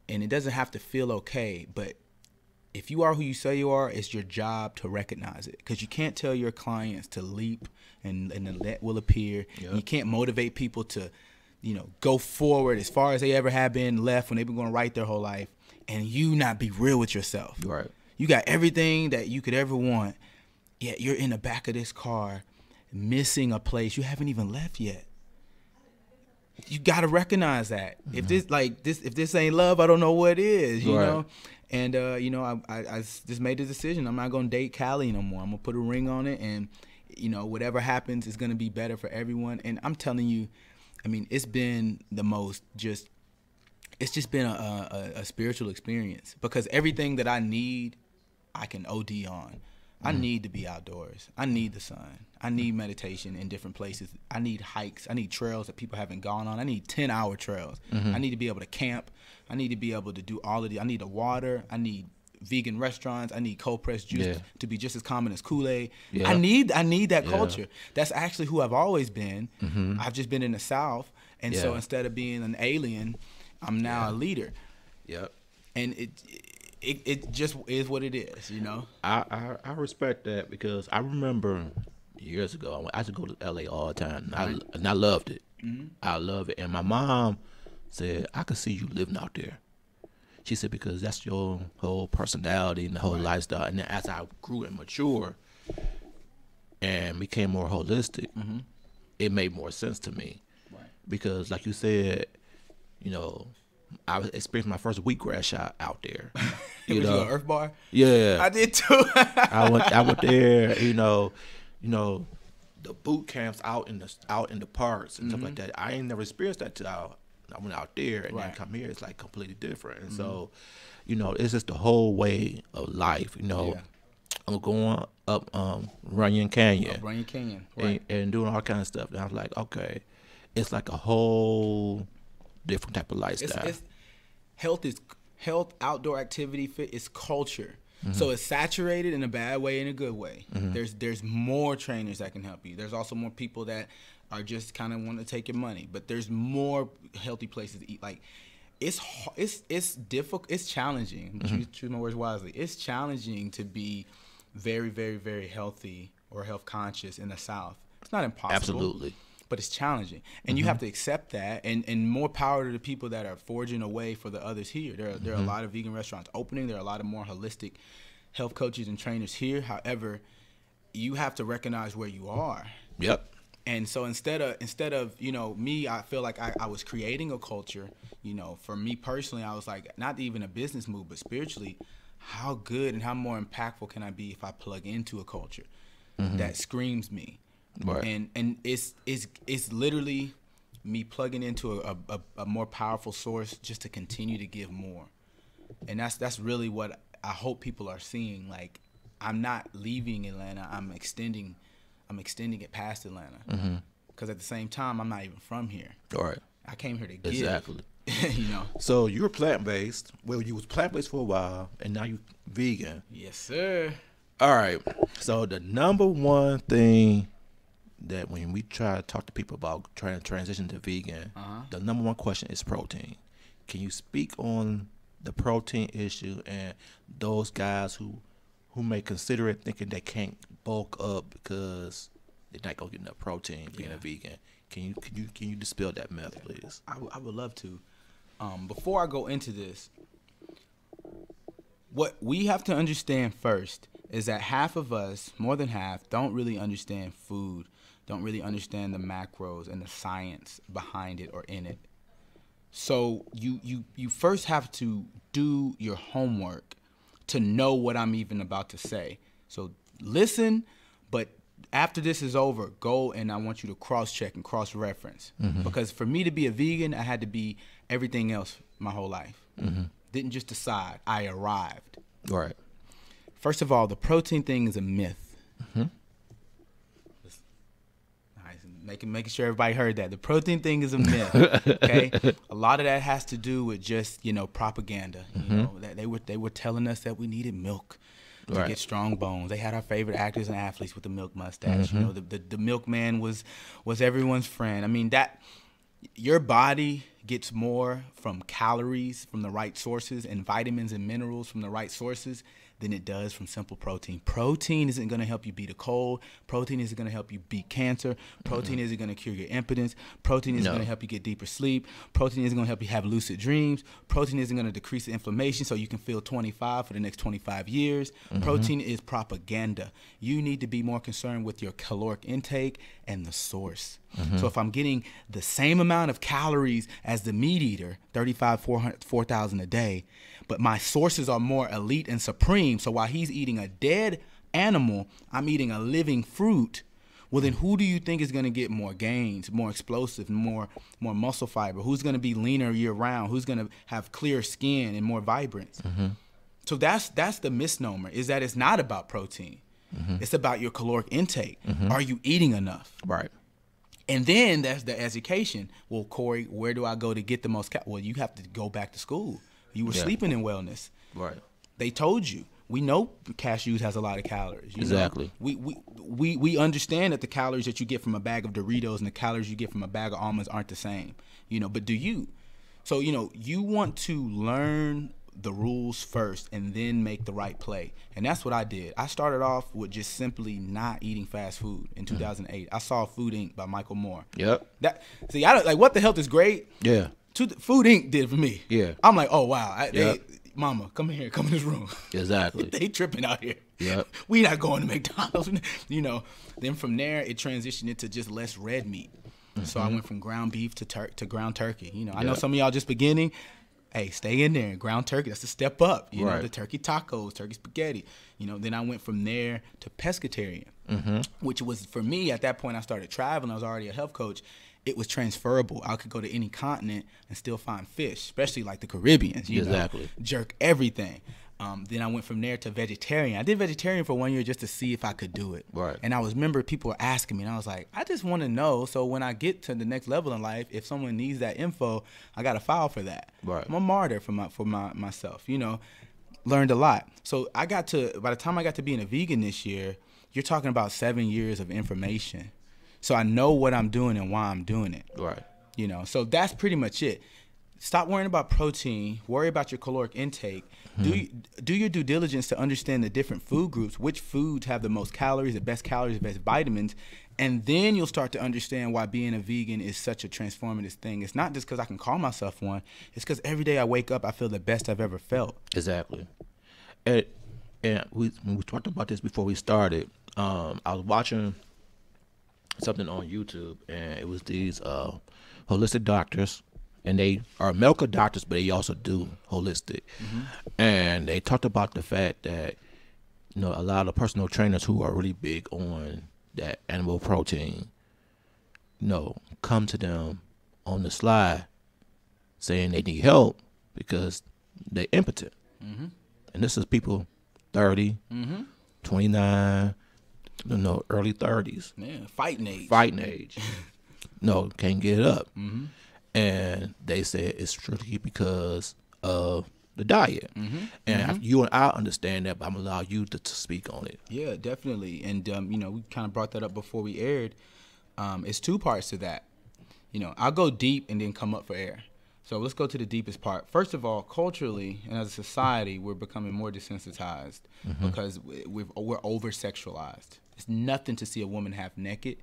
And it doesn't have to feel okay, but if you are who you say you are, it's your job to recognize it. Because you can't tell your clients to leap and the net will appear. Yep. And you can't motivate people to, go forward as far as they ever have been left when they've been going right their whole life, and you not be real with yourself. Right. You got everything that you could ever want, yet you're in the back of this car missing a place you haven't even left yet. You got to recognize that. If this ain't love, I don't know what is, you know? And, I just made the decision. I'm not going to date Callie no more. I'm going to put a ring on it, and, whatever happens is going to be better for everyone. And I'm telling you, I mean, it's been it's just been a spiritual experience, because everything that I need, I can OD on. I need to be outdoors. I need the sun. I need meditation in different places. I need hikes. I need trails that people haven't gone on. I need 10-hour trails. I need to be able to camp. I need to be able to do all of the. I need the water. I need vegan restaurants. I need cold pressed juice to be just as common as Kool-Aid. Yeah. I need that culture. That's actually who I've always been. I've just been in the South, and so instead of being an alien, I'm now a leader. Yep. And it just is what it is, I respect that, because I remember years ago I used to go to LA all the time, and I loved it. I love it. And my mom said, I could see you living out there. She said, because that's your whole personality and the whole lifestyle. And then as I grew and matured and became more holistic, it made more sense to me. Because like you said, I experienced my first wheatgrass shot out there. You an Earth Bar? Yeah, I did too. I went there. The boot camps out in the parks and stuff like that. I ain't never experienced that till I went out there, and then come here. It's like completely different. And so, it's just the whole way of life. I'm going up Runyon Canyon. Runyon Canyon, and doing all kinds of stuff. And I was like, okay, it's like a whole different type of lifestyle. Health, outdoor activity, fit is culture. So it's saturated in a bad way, in a good way. There's more trainers that can help you. There's also more people that are just kind of want to take your money, but there's more healthy places to eat. Like, it's difficult. It's challenging. Choose my words wisely. It's challenging to be very, very, very healthy or health conscious in the South. It's not impossible. Absolutely. But it's challenging, and you have to accept that, and more power to the people that are forging a way for the others here. There are a lot of vegan restaurants opening. There are a lot of more holistic health coaches and trainers here. However, you have to recognize where you are. Yep. And so instead of me, I feel like I was creating a culture. For me personally, I was like, not even a business move, but spiritually, how good and how more impactful can I be if I plug into a culture that screams me. Right. And it's literally me plugging into a more powerful source just to continue to give more. And that's really what I hope people are seeing. Like, I'm not leaving Atlanta. I'm extending it past Atlanta. Because at the same time, I'm not even from here. All right. I came here to give. Exactly. So you were plant-based. Well, you was plant-based for a while, and now you vegan. Yes, sir. All right. So the number one thing that when we try to talk to people about trying to transition to vegan, the number one question is protein. Can you speak on the protein issue and those guys who may consider it thinking they can't bulk up because they're not gonna get enough protein being a vegan? Can you dispel that myth, please? I would love to. Before I go into this, what we have to understand first is that half of us, more than half, don't really understand food, don't really understand the macros and the science behind it or in it. So you first have to do your homework to know what I'm even about to say. So listen, but after this is over, go and I want you to cross-check and cross-reference. Because for me to be a vegan, I had to be everything else my whole life. Didn't just decide, I arrived. Right. First of all, the protein thing is a myth. Making sure everybody heard that. The protein thing is a myth. Okay? A lot of that has to do with just, propaganda. You know, that they were telling us that we needed milk to get strong bones. They had our favorite actors and athletes with the milk mustache. You know, the milkman was everyone's friend. I mean, that your body gets more from calories from the right sources and vitamins and minerals from the right sources than it does from simple protein. Protein isn't going to help you beat a cold. Protein isn't going to help you beat cancer. Protein isn't going to cure your impotence. Protein isn't going to help you get deeper sleep. Protein isn't going to help you have lucid dreams. Protein isn't going to decrease the inflammation so you can feel 25 for the next 25 years. Protein is propaganda. You need to be more concerned with your caloric intake and the source. So if I'm getting the same amount of calories as the meat eater, 4,000 a day, but my sources are more elite and supreme, so while he's eating a dead animal, I'm eating a living fruit, well then who do you think is going to get more gains, more explosive, more muscle fiber? Who's going to be leaner year round? Who's going to have clear skin and more vibrance? So that's the misnomer, is that it's not about protein. It's about your caloric intake. Are you eating enough? Right. And then that's the education. Well, Corey, where do I go to get the most? Well, you have to go back to school. You were sleeping in wellness. Right. They told you. We know cashews has a lot of calories. Exactly. We understand that the calories that you get from a bag of Doritos and the calories you get from a bag of almonds aren't the same. But do you? So, you want to learn the rules first and then make the right play. And that's what I did. I started off with just simply not eating fast food in 2008. I saw Food Inc. by Michael Moore. Yep. I don't like What the Health is great. Yeah. Food Inc. did for me. Yeah. I'm like, oh wow. Mama, come here, come in this room. Exactly. They tripping out here. Yep. We not going to McDonald's. Then from there it transitioned into just less red meat. So I went from ground beef to ground turkey. I know some of y'all just beginning. Hey, stay in there. Ground turkey, that's a step up. The turkey tacos, turkey spaghetti. Then I went from there to pescatarian, which was, for me, at that point, I started traveling. I was already a health coach. It was transferable. I could go to any continent and still find fish, especially like the Caribbean. Exactly. Jerk everything. Then I went from there to vegetarian. I did vegetarian for 1 year just to see if I could do it. Right. And remember people were asking me, and I was like, I just want to know. So when I get to the next level in life, if someone needs that info, I got to file for that. Right. I'm a martyr for myself. Learned a lot. So by the time I got to being a vegan this year, you're talking about 7 years of information. So I know what I'm doing and why I'm doing it. Right. So that's pretty much it. Stop worrying about protein. Worry about your caloric intake. Do your due diligence to understand the different food groups, which foods have the most calories, the best vitamins, and then you'll start to understand why being a vegan is such a transformative thing. It's not just because I can call myself one. It's because every day I wake up, I feel the best I've ever felt. Exactly. And we talked about this before we started. I was watching something on YouTube, and it was these holistic doctors. And they are medical doctors, but they also do holistic. And they talked about the fact that, a lot of personal trainers who are really big on that animal protein, come to them on the slide saying they need help because they're impotent. And this is people 30, 29, early 30s. Yeah, fighting age. Can't get up. And they said it's strictly because of the diet. And you and I understand that, but I'm going to allow you to speak on it. Yeah, definitely. And, we kind of brought that up before we aired. It's two parts to that. You know, I'll go deep and then come up for air. So let's go to the deepest part. First of all, culturally and as a society, we're becoming more desensitized because we're over-sexualized. It's nothing to see a woman half naked.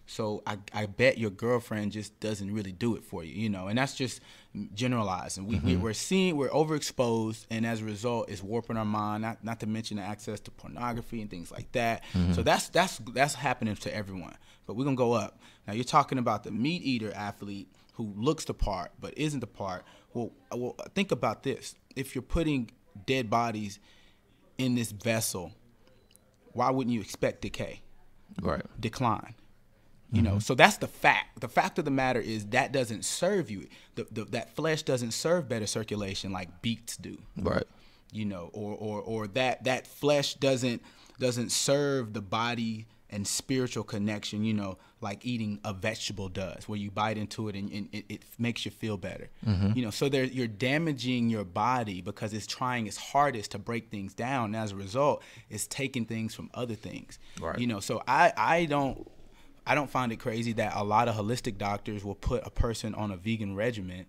So I bet your girlfriend just doesn't really do it for you, you know. And that's just generalized. And we're overexposed, and as a result, it's warping our mind. Not to mention the access to pornography and things like that. So that's happening to everyone. But we're gonna go up. Now you're talking about the meat eater athlete who looks the part but isn't the part. Well, think about this. If you're putting dead bodies in this vessel, why wouldn't you expect decay? Right. Decline. You know, so that's the fact. The fact of the matter is that doesn't serve you. That flesh doesn't serve better circulation like beets do. Right. You know, or that flesh doesn't serve the body and spiritual connection, you know, like eating a vegetable does, where you bite into it and it makes you feel better. You know, so you're damaging your body because it's trying its hardest to break things down. And as a result, it's taking things from other things. Right. You know, so I don't find it crazy that a lot of holistic doctors will put a person on a vegan regimen,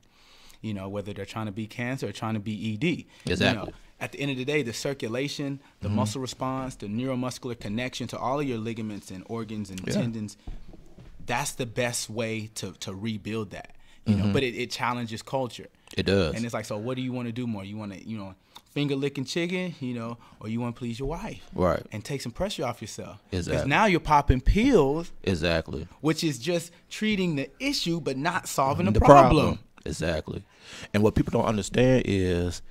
you know, whether they're trying to beat cancer or trying to beat ED. Exactly. You know, at the end of the day, the circulation, the muscle response, the neuromuscular connection to all of your ligaments and organs and tendons, that's the best way to rebuild that. You know, but it challenges culture. It does. And it's like, so what do you want to do more? You want to, you know, finger licking chicken, you know, or you want to please your wife. Right. And take some pressure off yourself. Exactly. Because now you're popping pills. Exactly. Which is just treating the issue but not solving the problem. Exactly. And what people don't understand is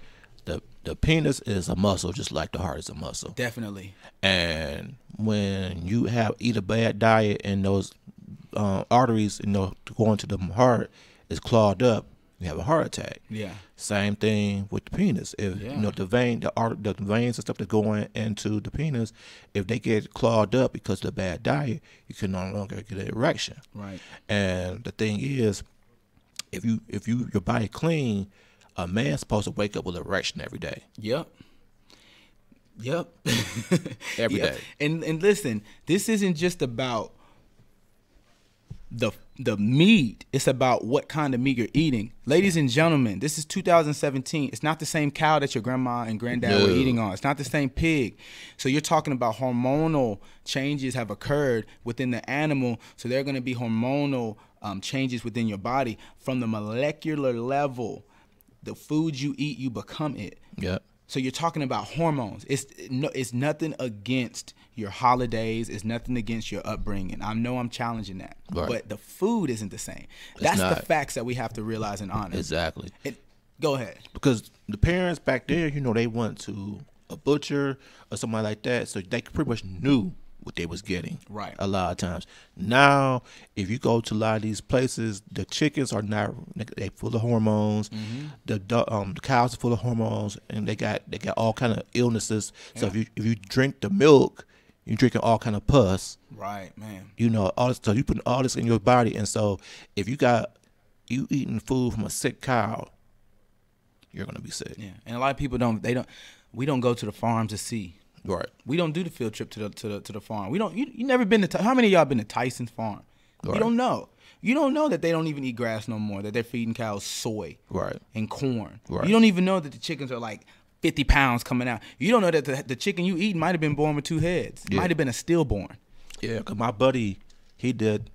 the penis is a muscle just like the heart is a muscle. Definitely. And when you eat a bad diet and those arteries, you know, going to the heart is clogged up, you have a heart attack. Yeah. Same thing with the penis. If you know the veins and stuff that's going into the penis, if they get clogged up because of the bad diet, you can no longer get an erection. Right. And the thing is, if your body clean, a man's supposed to wake up with an erection every day. Yep. Every day. And listen, this isn't just about the meat. It's about what kind of meat you're eating. Ladies and gentlemen, this is 2017. It's not the same cow that your grandma and granddad were eating on. It's not the same pig. So you're talking about hormonal changes have occurred within the animal. So there are going to be hormonal changes within your body from the molecular level. The food you eat, you become it. Yeah. So you're talking about hormones. It's nothing against your holidays. It's nothing against your upbringing. I know I'm challenging that. Right. But the food isn't the same. That's the facts that we have to realize and honor. Exactly. Go ahead. Because the parents back there, you know, they went to a butcher or somebody like that, so they pretty much knew what they was getting. Right. A lot of times. Now, if you go to a lot of these places, the chickens are not, they full of hormones. The cows are full of hormones, and they got all kind of illnesses. Yeah. So if you drink the milk, you're drinking all kind of pus. Right, man. You know, all this, so you putting all this in your body, and so if you eating food from a sick cow, you're gonna be sick. Yeah, and a lot of people we don't go to the farm to see. Right. We don't do the field trip to the farm. We don't. You never been to. How many of y'all been to Tyson's farm? Right. You don't know. You don't know that they don't even eat grass no more. That they're feeding cows soy. Right. And corn. Right. You don't even know that the chickens are like 50 pounds coming out. You don't know that the chicken you eat might have been born with 2 heads. Yeah. Might have been a stillborn. Yeah, because my buddy, he did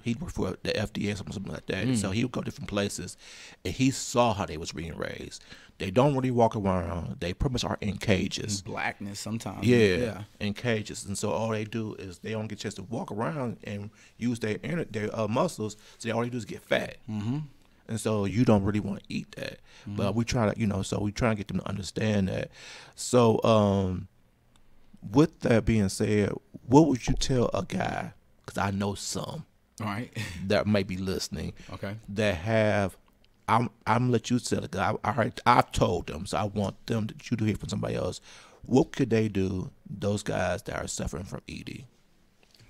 he worked for the FDA or something like that. So he would go different places, and he saw how they was being raised. They don't really walk around. They pretty much are in cages. Blackness sometimes. Yeah, in cages. And so all they do is they don't get a chance to walk around and use their muscles. So all they do is get fat. And so you don't really want to eat that. But we try to, we try to get them to understand that. So with that being said, what would you tell a guy, because I know some. All right. That may be listening. Okay. That have, I'm gonna let you tell it. I've told them, so I want you to hear from somebody else. What could they do? Those guys that are suffering from ED.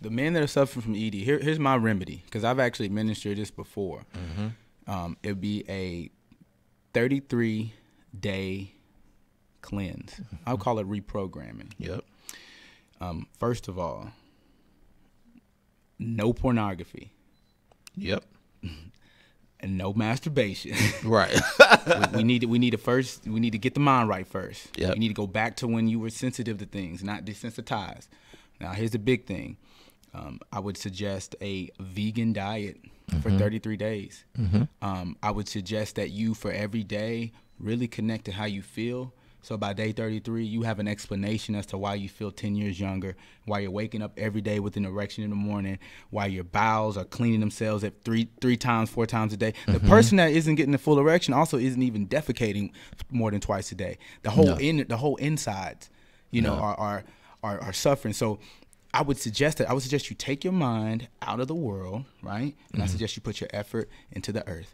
The men that are suffering from ED. Here's my remedy, because I've actually administered this before. It'd be a 33-day cleanse. I'll call it reprogramming. Yep. First of all, no pornography, Yep. and no masturbation. Right. we need to get the mind right first. Yep. You need to go back to when you were sensitive to things, not desensitized. Now, here's the big thing. I would suggest a vegan diet for 33 days. I would suggest that you, for every day, really connect to how you feel. So by day 33, you have an explanation as to why you feel 10 years younger, why you're waking up every day with an erection in the morning, why your bowels are cleaning themselves at three times, 4 times a day. The person that isn't getting the full erection also isn't even defecating more than twice a day. The whole insides, are suffering. So I would suggest you take your mind out of the world, right? And I suggest you put your effort into the earth.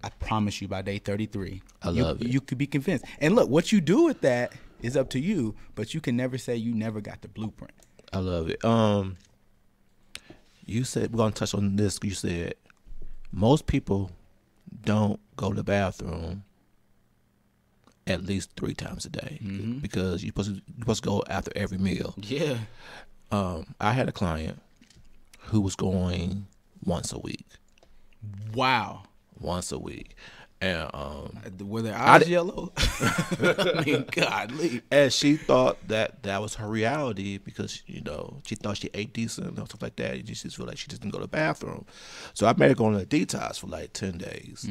I promise you, by day 33, I love it. You could be convinced. And look, what you do with that is up to you, but you can never say you never got the blueprint. I love it. You said, we're going to touch on this. You said most people don't go to the bathroom at least 3 times a day because you're supposed to go after every meal. Yeah. I had a client who was going once a week. Wow. Once a week. And were their eyes yellow? I mean, godly. And she thought that was her reality because, she thought she ate decent and stuff like that. And she just feel like she just didn't go to the bathroom. So I made her go on a detox for like 10 days.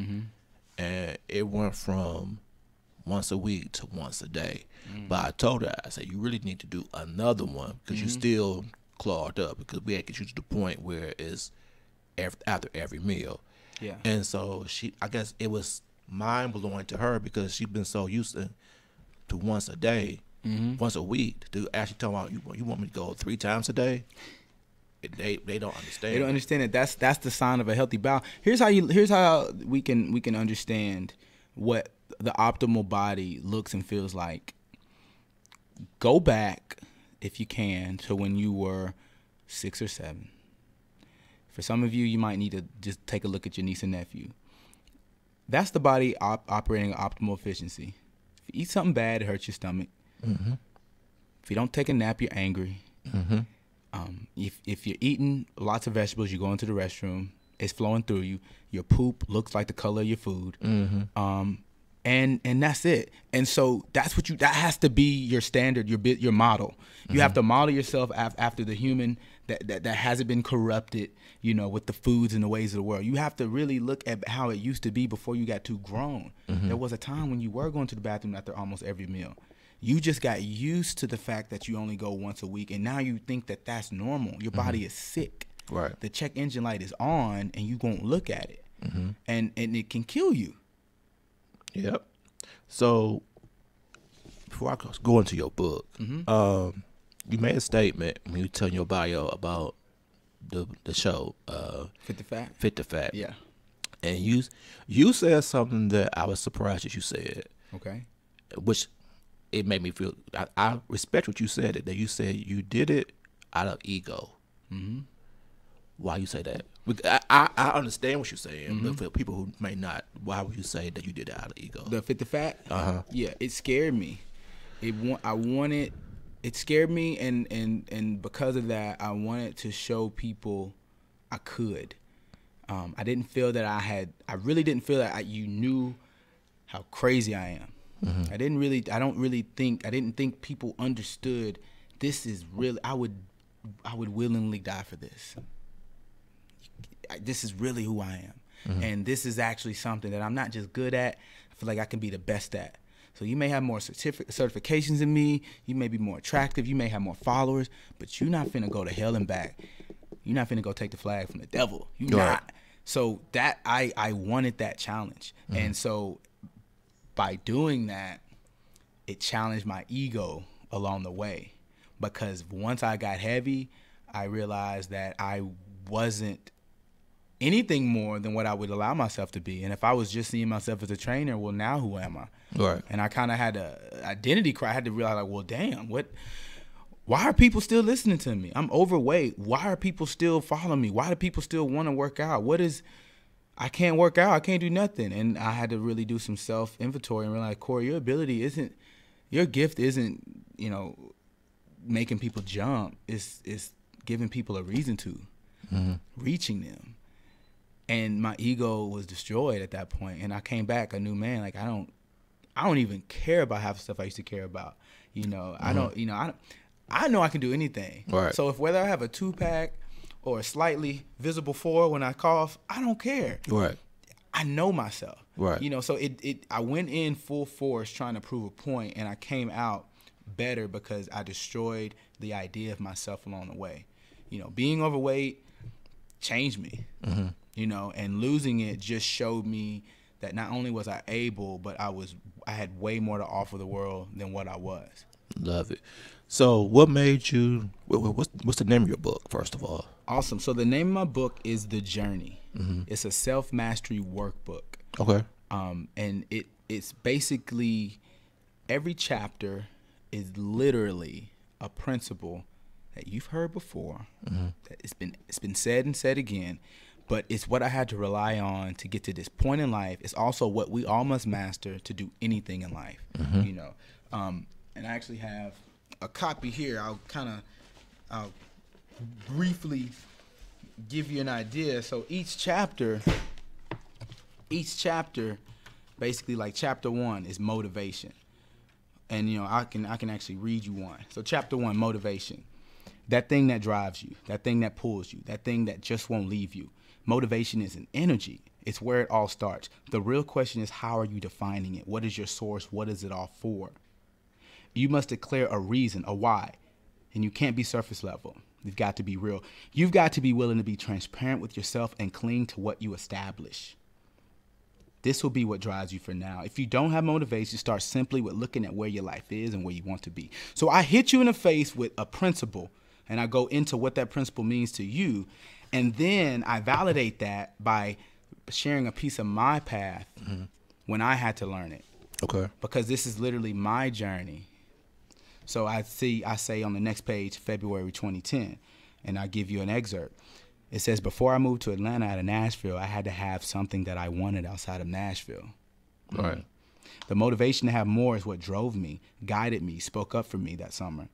And it went from once a week to once a day. But I told her, I said, you really need to do another one because you still clogged up because we had to get you to the point where it's after every meal. Yeah. And so I guess it was mind blowing to her because she'd been so used to once a day, once a week, to actually tell her, you want me to go 3 times a day? They don't understand. They don't understand it. That's the sign of a healthy bowel. Here's how we can understand what the optimal body looks and feels like. Go back, if you can, to when you were 6 or 7. For some of you, you might need to just take a look at your niece and nephew. That's the body operating at optimal efficiency. If you eat something bad, it hurts your stomach. If you don't take a nap, you're angry. If you're eating lots of vegetables, you go into the restroom, it's flowing through you. Your poop looks like the color of your food. And that's it. And so that has to be your standard, your model. You have to model yourself after the human that hasn't been corrupted, with the foods and the ways of the world. You have to really look at how it used to be before you got too grown. There was a time when you were going to the bathroom after almost every meal. You just got used to the fact that you only go once a week, and now you think that that's normal. Your body is sick. Right. The check engine light is on, and you won't look at it, and it can kill you. Yep. So before I go into your book, you made a statement when you tell your bio about the show, Fit to Fat. Fit to Fat. Yeah. And you said something that I was surprised that you said. Okay. Which it made me feel. I respect what you said. That you said you did it out of ego. Why you say that? I understand what you're saying, but for people who may not, why would you say that you did it out of ego? The Fit to Fat. Yeah, it scared me. It scared me, and because of that, I wanted to show people I could. I didn't feel that I really didn't feel that you knew how crazy I am. I didn't think people understood this is really, I would willingly die for this. This is really who I am. And this is actually something that I'm not just good at, I feel like I can be the best at. So you may have more certifications than me, you may be more attractive, you may have more followers, but you're not finna go to hell and back. You're not finna go take the flag from the devil. You're not. So that I wanted that challenge. And so by doing that, it challenged my ego along the way. Because once I got heavy, I realized that I wasn't anything more than what I would allow myself to be. And if I was just seeing myself as a trainer, well, now who am I? Right. And I kind of had a identity cry. I had to realize, like, well, damn, why are people still listening to me? I'm overweight. Why are people still following me? Why do people still want to work out? I can't work out. I can't do nothing. And I had to really do some self-inventory and realize, Corey, your gift isn't, making people jump. It's giving people a reason to. reaching them. And my ego was destroyed at that point. And I came back a new man. Like, I don't even care about half the stuff I used to care about. You know, I know I can do anything. Right. So if whether I have a 2-pack or a slightly visible 4 when I cough, I don't care. Right. I know myself. Right. You know, so I went in full force trying to prove a point, and I came out better because I destroyed the idea of myself along the way. You know, being overweight changed me. You know, and losing it just showed me that not only was I able, but I had way more to offer the world than what I was. Love it. So what made you, what's the name of your book, first of all? Awesome. So the name of my book is The Journey. It's a self-mastery workbook. Okay. And it's basically, every chapter is literally a principle that you've heard before. That it's been said and said again. But it's what I had to rely on to get to this point in life. It's also what we all must master to do anything in life, you know. And I actually have a copy here. I'll briefly give you an idea. So each chapter, basically, like chapter 1 is motivation. And, you know, I can actually read you one. So chapter 1, motivation. That thing that drives you, that thing that pulls you, that thing that just won't leave you. Motivation is an energy. It's where it all starts. The real question is, how are you defining it? What is your source? What is it all for? You must declare a reason, a why. And you can't be surface level. You've got to be real. You've got to be willing to be transparent with yourself and cling to what you establish. This will be what drives you for now. If you don't have motivation, start simply with looking at where your life is and where you want to be. So I hit you in the face with a principle, and I go into what that principle means to you. And then I validate that by sharing a piece of my path when I had to learn it. Okay. Because this is literally my journey. So I say on the next page, February 2010, and I give you an excerpt. It says, before I moved to Atlanta out of Nashville, I had to have something that I wanted outside of Nashville. Right. The motivation to have more is what drove me, guided me, spoke up for me that summer.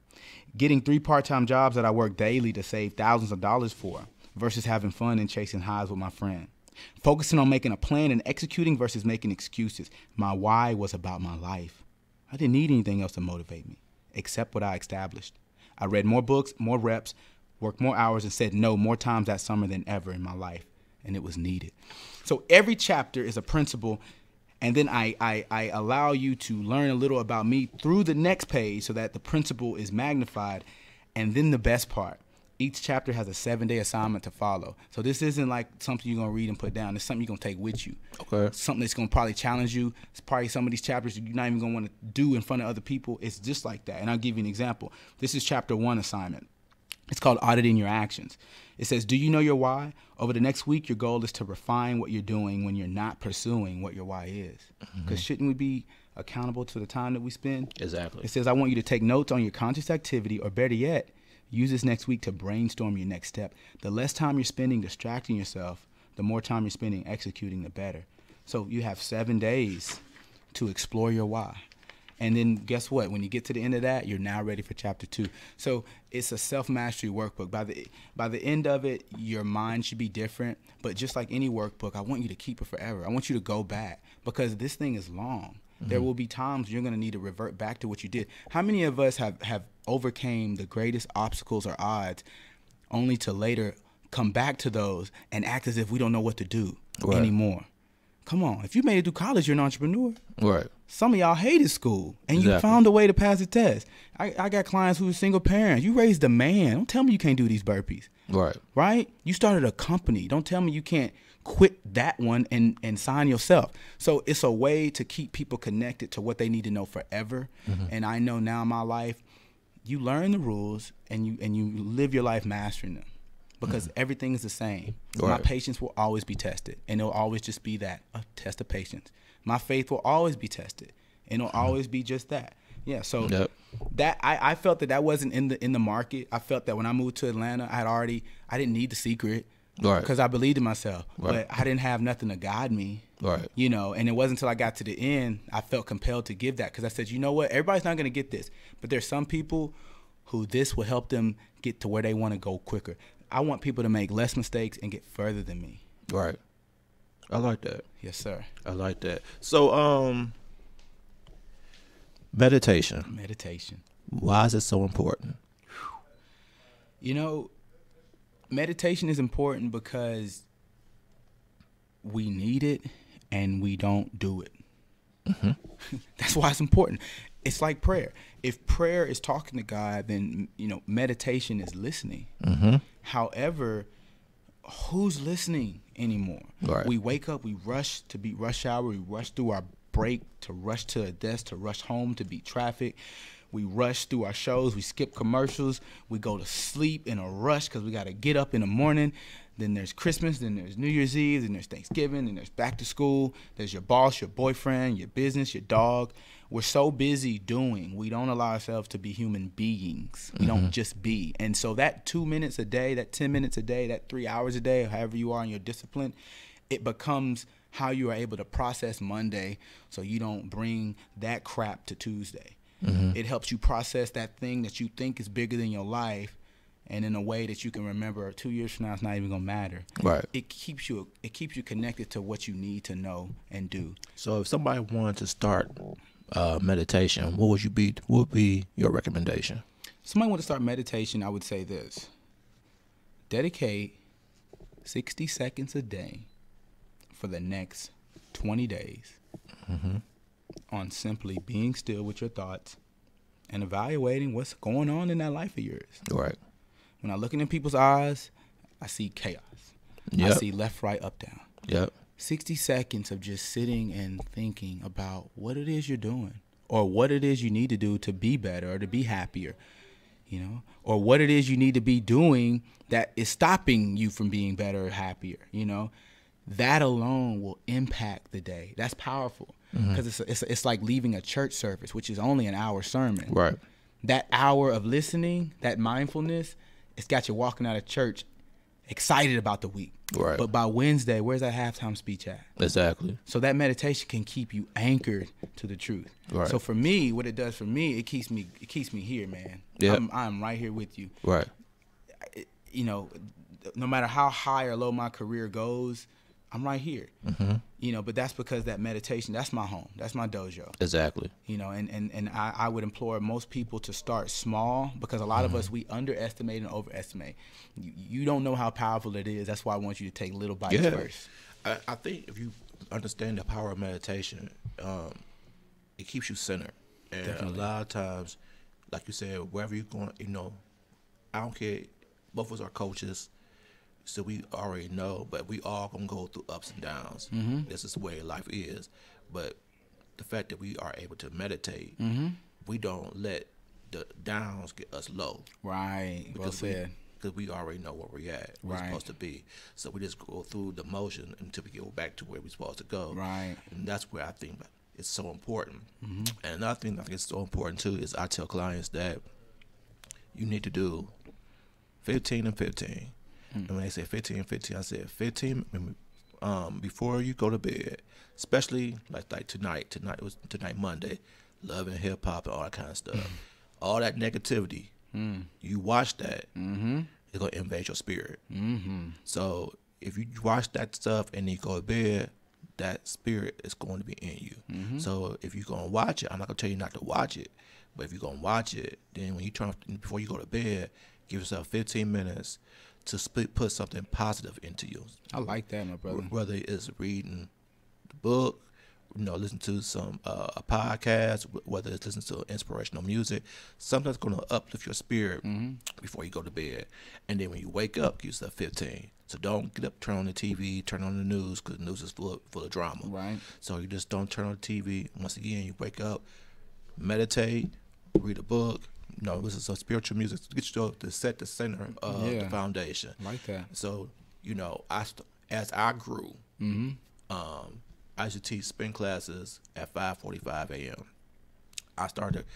Getting 3 part-time jobs that I worked daily to save thousands of dollars for versus having fun and chasing highs with my friend. Focusing on making a plan and executing versus making excuses. My why was about my life. I didn't need anything else to motivate me except what I established. I read more books, more reps, worked more hours, and said no more times that summer than ever in my life, and it was needed. So every chapter is a principle, and then I allow you to learn a little about me through the next page so that the principle is magnified. And then the best part, each chapter has a 7-day assignment to follow. So this isn't like something you're going to read and put down. It's something you're going to take with you. Okay. Something that's going to probably challenge you. It's probably some of these chapters you're not even going to want to do in front of other people. It's just like that. And I'll give you an example. This is chapter 1 assignment. It's called Auditing Your Actions. It says, do you know your why? Over the next week, your goal is to refine what you're doing when you're not pursuing what your why is. Because shouldn't we be accountable to the time that we spend? Exactly. It says, I want you to take notes on your conscious activity, or better yet, use this next week to brainstorm your next step. The less time you're spending distracting yourself, the more time you're spending executing, the better. So you have 7 days to explore your why. And then guess what? When you get to the end of that, you're now ready for chapter 2. So it's a self-mastery workbook. By the end of it, your mind should be different. But just like any workbook, I want you to keep it forever. I want you to go back because this thing is long. There will be times you're going to need to revert back to what you did. How many of us have overcame the greatest obstacles or odds only to later come back to those and act as if we don't know what to do anymore? Come on. If you made it through college, you're an entrepreneur. Right. Some of y'all hated school, and Exactly. you found a way to pass the test. I got clients who are single parents. You raised a man. Don't tell me you can't do these burpees. Right. Right? You started a company. Don't tell me you can't quit that one and sign yourself. So it's a way to keep people connected to what they need to know forever. And I know now in my life, you learn the rules and you live your life mastering them. Because everything is the same. Right. My patience will always be tested. And it'll always just be that, a test of patience. My faith will always be tested. And it'll always be just that. Yeah, so that I felt that wasn't in the market. I felt that when I moved to Atlanta, I didn't need the secret. Right. Because I believed in myself. Right. But I didn't have nothing to guide me. Right. You know, and it wasn't until I got to the end, I felt compelled to give that. Because I said, you know what? Everybody's not going to get this. But there's some people who this will help them get to where they want to go quicker. I want people to make less mistakes and get further than me. Right. I like that. Yes, sir. I like that. So, meditation. Meditation. Why is it so important? You know, meditation is important because we need it and we don't do it. That's why it's important. It's like prayer. If prayer is talking to God, then, you know, meditation is listening. However, who's listening anymore? Right. We wake up, we rush to beat rush hour, we rush through our break to rush to a desk, to rush home to beat traffic. We rush through our shows, we skip commercials, we go to sleep in a rush because we got to get up in the morning. Then there's Christmas, then there's New Year's Eve, then there's Thanksgiving, then there's back to school, there's your boss, your boyfriend, your business, your dog. We're so busy doing, we don't allow ourselves to be human beings. We don't just be. And so that 2 minutes a day, that 10 minutes a day, that 3 hours a day, however you are in your discipline, it becomes how you are able to process Monday so you don't bring that crap to Tuesday. It helps you process that thing that you think is bigger than your life, and in a way that you can remember 2 years from now it's not even gonna matter. Right. It keeps you connected to what you need to know and do. So if somebody wanted to start meditation, what would be your recommendation? Somebody want to start meditation, I would say this: dedicate 60 seconds a day for the next 20 days on simply being still with your thoughts and evaluating what's going on in that life of yours. Right. When I look in people's eyes, I see chaos. I see left, right, up, down. Yep. 60 seconds of just sitting and thinking about what it is you're doing, or what it is you need to do to be better or to be happier, you know, or what it is you need to be doing that is stopping you from being better or happier, you know. That alone will impact the day. That's powerful because it's like leaving a church service, which is only an hour sermon. Right. That hour of listening, that mindfulness, it's got you walking out of church excited about the week. Right. But by Wednesday, where's that halftime speech at? Exactly. So that meditation can keep you anchored to the truth. Right. So for me, what it does for me, it keeps me here, man. Yep. I'm right here with you. Right. You know, no matter how high or low my career goes, I'm right here. You know, but that's because that meditation, that's my home. That's my dojo. Exactly. You know, and I would implore most people to start small, because a lot of us, we underestimate and overestimate. You don't know how powerful it is. That's why I want you to take little bites first. I think if you understand the power of meditation, it keeps you centered. And Definitely. a lot of times, like you said, wherever you're going, you know, I don't care. Both of us are coaches. So we already know, but we all gonna go through ups and downs. This is the way life is. But the fact that we are able to meditate, we don't let the downs get us low. Right. Well said. Because we already know where we're at, where we're supposed to be. So we just go through the motion until we go back to where we're supposed to go. Right. And that's where I think it's so important. And another thing I think is so important too is I tell clients that you need to do 15 and 15. And when they say 15 and 15, I said 15 before you go to bed, especially like tonight was Monday, love and hip hop and all that kind of stuff. All that negativity, you watch that, it's gonna invade your spirit. So if you watch that stuff and then you go to bed, that spirit is going to be in you. So if you're gonna watch it, I'm not gonna tell you not to watch it, but if you're gonna watch it, then when you before you go to bed, give yourself 15 minutes to put something positive into you. I like that, my brother. Whether it's reading the book, you know, listen to some a podcast, whether it's listening to inspirational music, something that's going to uplift your spirit before you go to bed. And then when you wake up, give yourself 15. So don't get up, turn on the TV, turn on the news, because the news is full of drama. Right. So you just don't turn on the TV. Once again, you wake up, meditate, read a book. You know, listen to some spiritual music to get you to set the center of the foundation. I like that. So, you know, as I grew, I used to teach spin classes at 5:45 a.m. I started,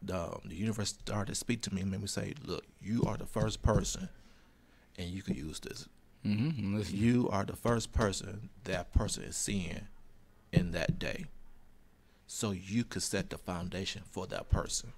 the universe started to speak to me and made me say, look, you are the first person, and you can use this. You are the first person that person is seeing in that day. So you could set the foundation for that person.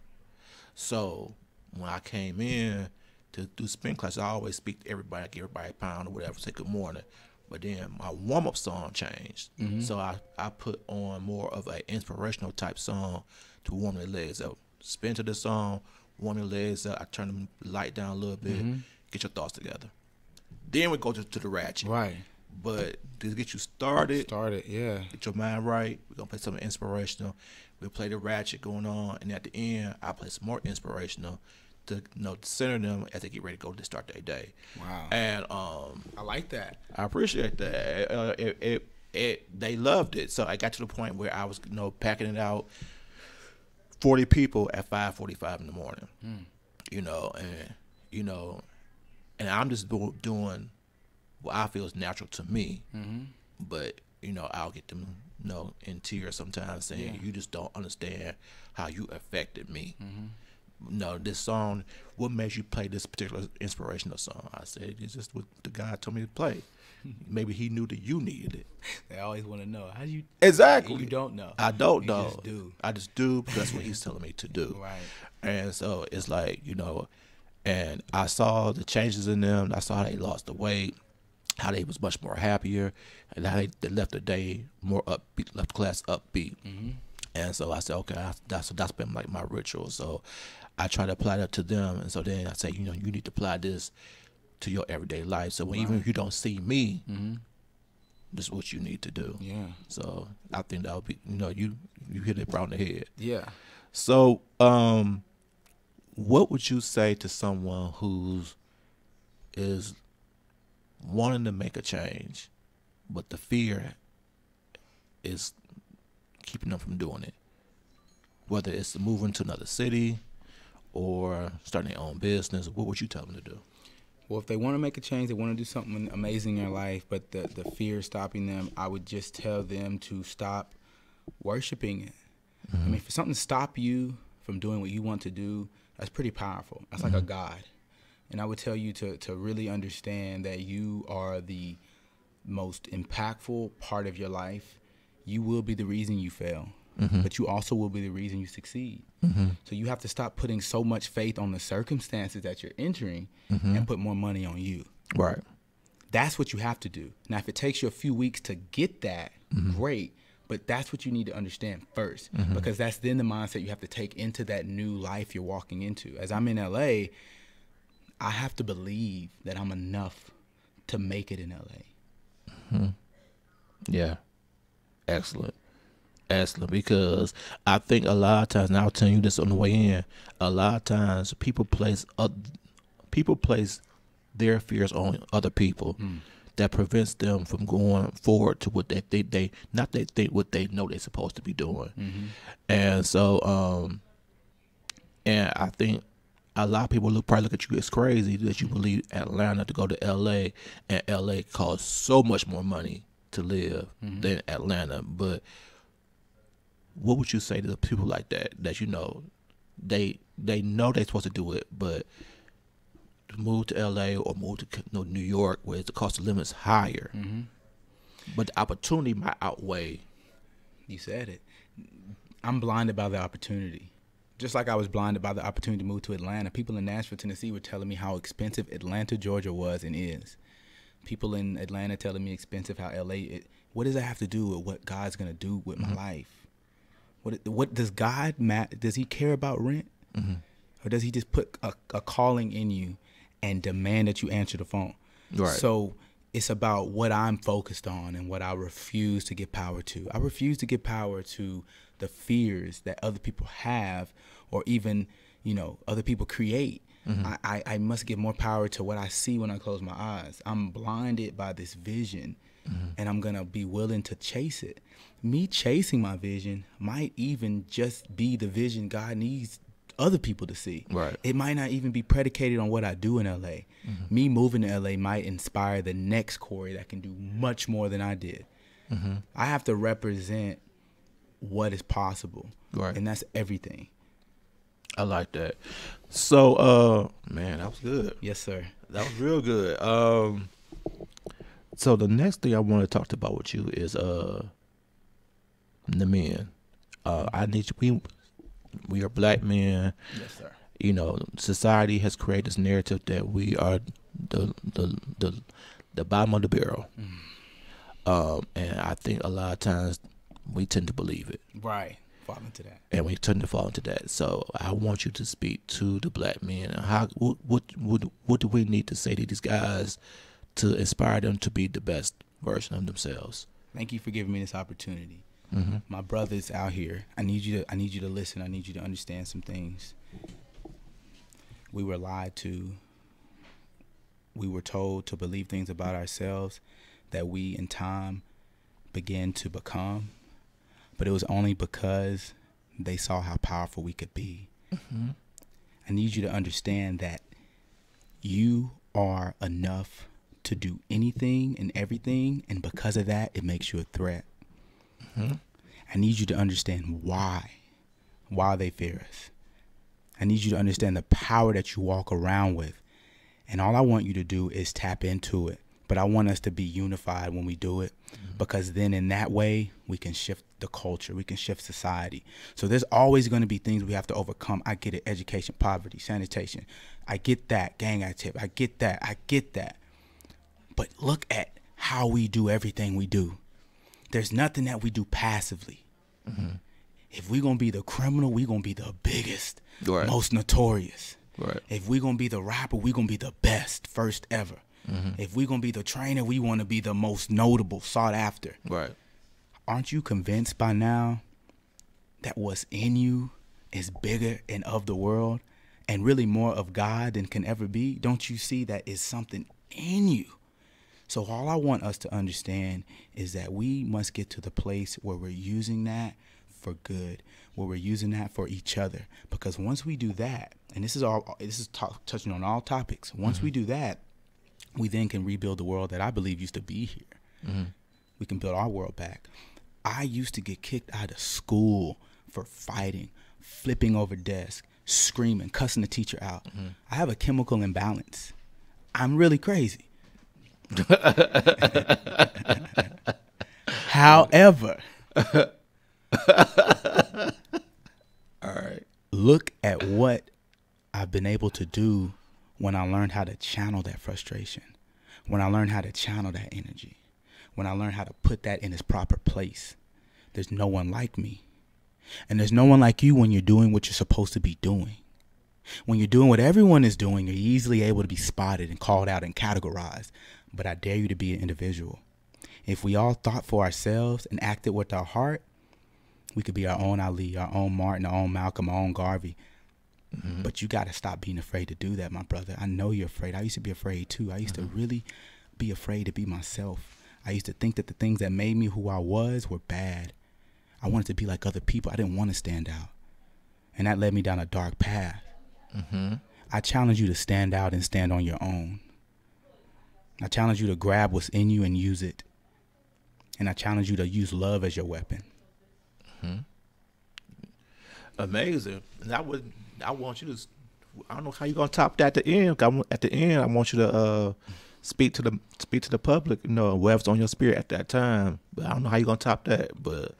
So when I came in to do spin class, I always speak to everybody, give everybody a pound or whatever, say good morning. But then my warm-up song changed. So I put on more of an inspirational type song to warm their legs up. Spin to the song, warm your legs up. I turn the light down a little bit, get your thoughts together. Then we go to the ratchet. Right. But to get you started, yeah. get your mind right, we're going to play something inspirational. We'll play the ratchet going on, and at the end, I'll play some more inspirational to to center them as they get ready to go to start their day. Wow. And I like that. I appreciate that. They loved it. So I got to the point where I was packing it out, 40 people at 5:45 in the morning. And I'm just doing what I feel is natural to me. But I'll get them in tears sometimes saying, you just don't understand how you affected me. This song, what makes you play this particular inspirational song? I said, it's just what the guy told me to play. Maybe he knew that you needed it. They always want to know. How do you? Exactly. You don't know. I don't You know. just do. I just do because that's what he's telling me to do. Right. And so it's like, and I saw the changes in them. I saw how they lost the weight, how they was much more happier, and how they left the day more upbeat, left class upbeat. And so I said, okay, that's been like my ritual. So I try to apply that to them. And so then I say, you need to apply this to your everyday life. So even if you don't see me, this is what you need to do. Yeah. So I think that would be, you hit it right on the head. Yeah. So what would you say to someone who's is wanting to make a change, but the fear is keeping them from doing it? Whether it's moving to another city or starting their own business, what would you tell them to do? Well, if they want to make a change, they want to do something amazing in their life, but the fear is stopping them, I would just tell them to stop worshiping it. I mean, for something to stop you from doing what you want to do, that's pretty powerful. That's like a God. And I would tell you to really understand that you are the most impactful part of your life. You will be the reason you fail, but you also will be the reason you succeed. So you have to stop putting so much faith on the circumstances that you're entering and put more money on you. Right. That's what you have to do. Now, if it takes you a few weeks to get that, great. But that's what you need to understand first, because that's then the mindset you have to take into that new life you're walking into. As I'm in LA, I have to believe that I'm enough to make it in LA. Yeah. Excellent. Because I think a lot of times, and I'll tell you this on the way in, a lot of times people place their fears on other people. That prevents them from going forward to what they what they know they're supposed to be doing. And so and I think a lot of people probably look at you as crazy that you believe Atlanta to go to LA, and LA costs so much more money to live than Atlanta. But what would you say to the people like that they know they're supposed to do it, but to move to LA or move to New York, where the cost of living is higher, but the opportunity might outweigh? You said it. I'm blinded by the opportunity. Just like I was blinded by the opportunity to move to Atlanta. People in Nashville, Tennessee were telling me how expensive Atlanta, Georgia was and is. People in Atlanta telling me expensive how LA is. What does that have to do with what God's going to do with my life? What does God matter? Does he care about rent? Or does he just put a calling in you and demand that you answer the phone? Right. So it's about what I'm focused on and what I refuse to give power to. I refuse to give power to the fears that other people have, or even, other people create. I must give more power to what I see when I close my eyes. I'm blinded by this vision, and I'm going to be willing to chase it. Me chasing my vision might even just be the vision God needs other people to see. Right. It might not even be predicated on what I do in LA. Me moving to LA might inspire the next Corey that can do much more than I did. I have to represent what is possible. Right. And that's everything. I like that. So, man, that was good. Yes, sir. That was real good. So the next thing I want to talk about with you is the men. I need you. We are black men. Yes, sir. You know, society has created this narrative that we are the bottom of the barrel. And I think a lot of times we tend to believe it. Right. Fall into that. And we tend to fall into that. So I want you to speak to the black men. What do we need to say to these guys to inspire them to be the best version of themselves? Thank you for giving me this opportunity. Mm-hmm. My brothers out here, I need you to listen. I need you to understand some things. We were lied to. We were told to believe things about ourselves that we in time began to become, but it was only because they saw how powerful we could be. Mm-hmm. I need you to understand that you are enough to do anything and everything, and because of that, it makes you a threat. Mm-hmm. I need you to understand why they fear us. I need you to understand the power that you walk around with. And all I want you to do is tap into it. But I want us to be unified when we do it, because then in that way, we can shift the culture. We can shift society. So there's always going to be things we have to overcome. I get it. Education, poverty, sanitation. I get that. Gang activity. I get that. But look at how we do everything we do. There's nothing that we do passively. Mm-hmm. If we're going to be the criminal, we're going to be the biggest, Right. most notorious. Right. If we're going to be the rapper, we're going to be the best, first ever. Mm-hmm. If we're going to be the trainer, we want to be the most notable, sought after. Right. Aren't you convinced by now that what's in you is bigger and of the world and really more of God than can ever be? Don't you see that is something in you? So all I want us to understand is that we must get to the place where we're using that for good, where we're using that for each other. Because once we do that, and this is touching on all topics, once we do that, we then can rebuild the world that I believe used to be here. Mm-hmm. We can build our world back. I used to get kicked out of school for fighting, flipping over desks, screaming, cussing the teacher out. Mm-hmm. I have a chemical imbalance. I'm really crazy. However, All right. Look at what I've been able to do when I learned how to channel that frustration, when I learned how to channel that energy, when I learned how to put that in its proper place. There's no one like me. And there's no one like you when you're doing what you're supposed to be doing. When you're doing what everyone is doing, you're easily able to be spotted and called out and categorized. But I dare you to be an individual. If we all thought for ourselves and acted with our heart, we could be our own Ali, our own Martin, our own Malcolm, our own Garvey. Mm-hmm. But you got to stop being afraid to do that, my brother. I know you're afraid. I used to be afraid too. I used to really be afraid to be myself. I used to think that the things that made me who I was were bad. I wanted to be like other people. I didn't want to stand out. And that led me down a dark path. Mm-hmm. I challenge you to stand out and stand on your own. I challenge you to grab what's in you and use it. And I challenge you to use love as your weapon. Mm-hmm. Amazing. And I want you to, I don't know how you're gonna top that at the end. At the end, I want you to speak to the public, you know, whatever's on your spirit at that time. But I don't know how you're gonna top that. But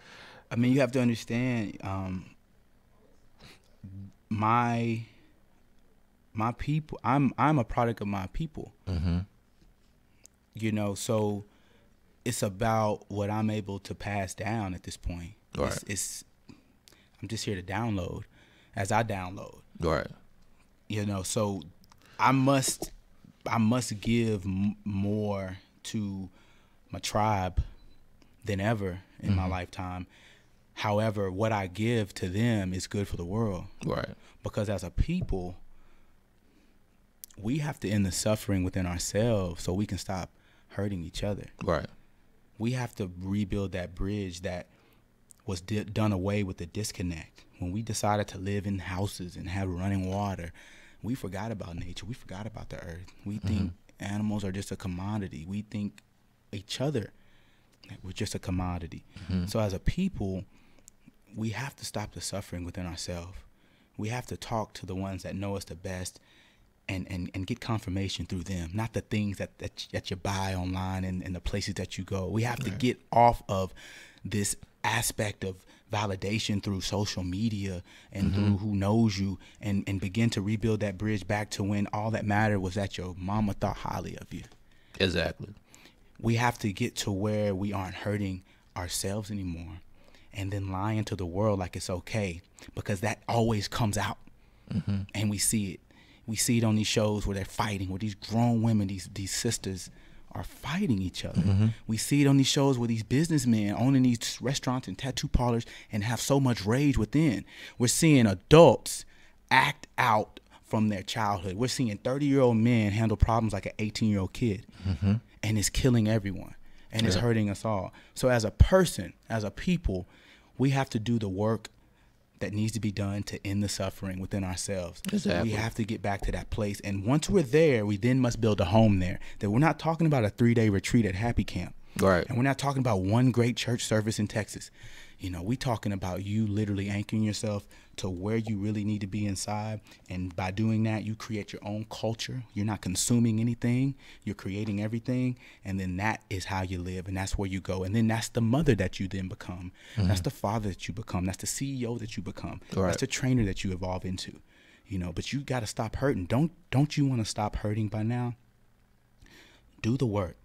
I mean, you have to understand, my people. I'm a product of my people. mm-hmm. You know, so it's about what I'm able to pass down at this point. Right. I'm just here to download as I download. Right. You know, so I must give more to my tribe than ever in my lifetime. However, what I give to them is good for the world. Right. Because as a people, we have to end the suffering within ourselves so we can stop hurting each other. Right. We have to rebuild that bridge that was done away with the disconnect. When we decided to live in houses and have running water, we forgot about nature. We forgot about the earth. We think animals are just a commodity. We think each other like we're just a commodity. So as a people, we have to stop the suffering within ourselves. We have to talk to the ones that know us the best and get confirmation through them, not the things that you buy online and the places that you go. We have to get off of this aspect of validation through social media and through who knows you, and begin to rebuild that bridge back to when all that mattered was that your mama thought highly of you. Exactly. We have to get to where we aren't hurting ourselves anymore and then lying to the world like it's okay, because that always comes out. And we see it. We see it on these shows where they're fighting, where these grown women, these sisters are fighting each other. We see it on these shows where these businessmen owning these restaurants and tattoo parlors and have so much rage within. We're seeing adults act out from their childhood. We're seeing 30-year-old men handle problems like an 18-year-old kid. And it's killing everyone. And it's hurting us all. So as a person, as a people, we have to do the work that needs to be done to end the suffering within ourselves. Exactly. We have to get back to that place. And once we're there, we then must build a home there. That we're not talking about a 3-day retreat at Happy Camp. Right. And we're not talking about one great church service in Texas. You know, we're talking about you literally anchoring yourself to where you really need to be inside. And by doing that, you create your own culture. You're not consuming anything. You're creating everything. And then that is how you live. And that's where you go. And then that's the mother that you then become. That's the father that you become. That's the CEO that you become. Right. That's the trainer that you evolve into. You know, but you got to stop hurting. Don't you want to stop hurting by now? Do the work.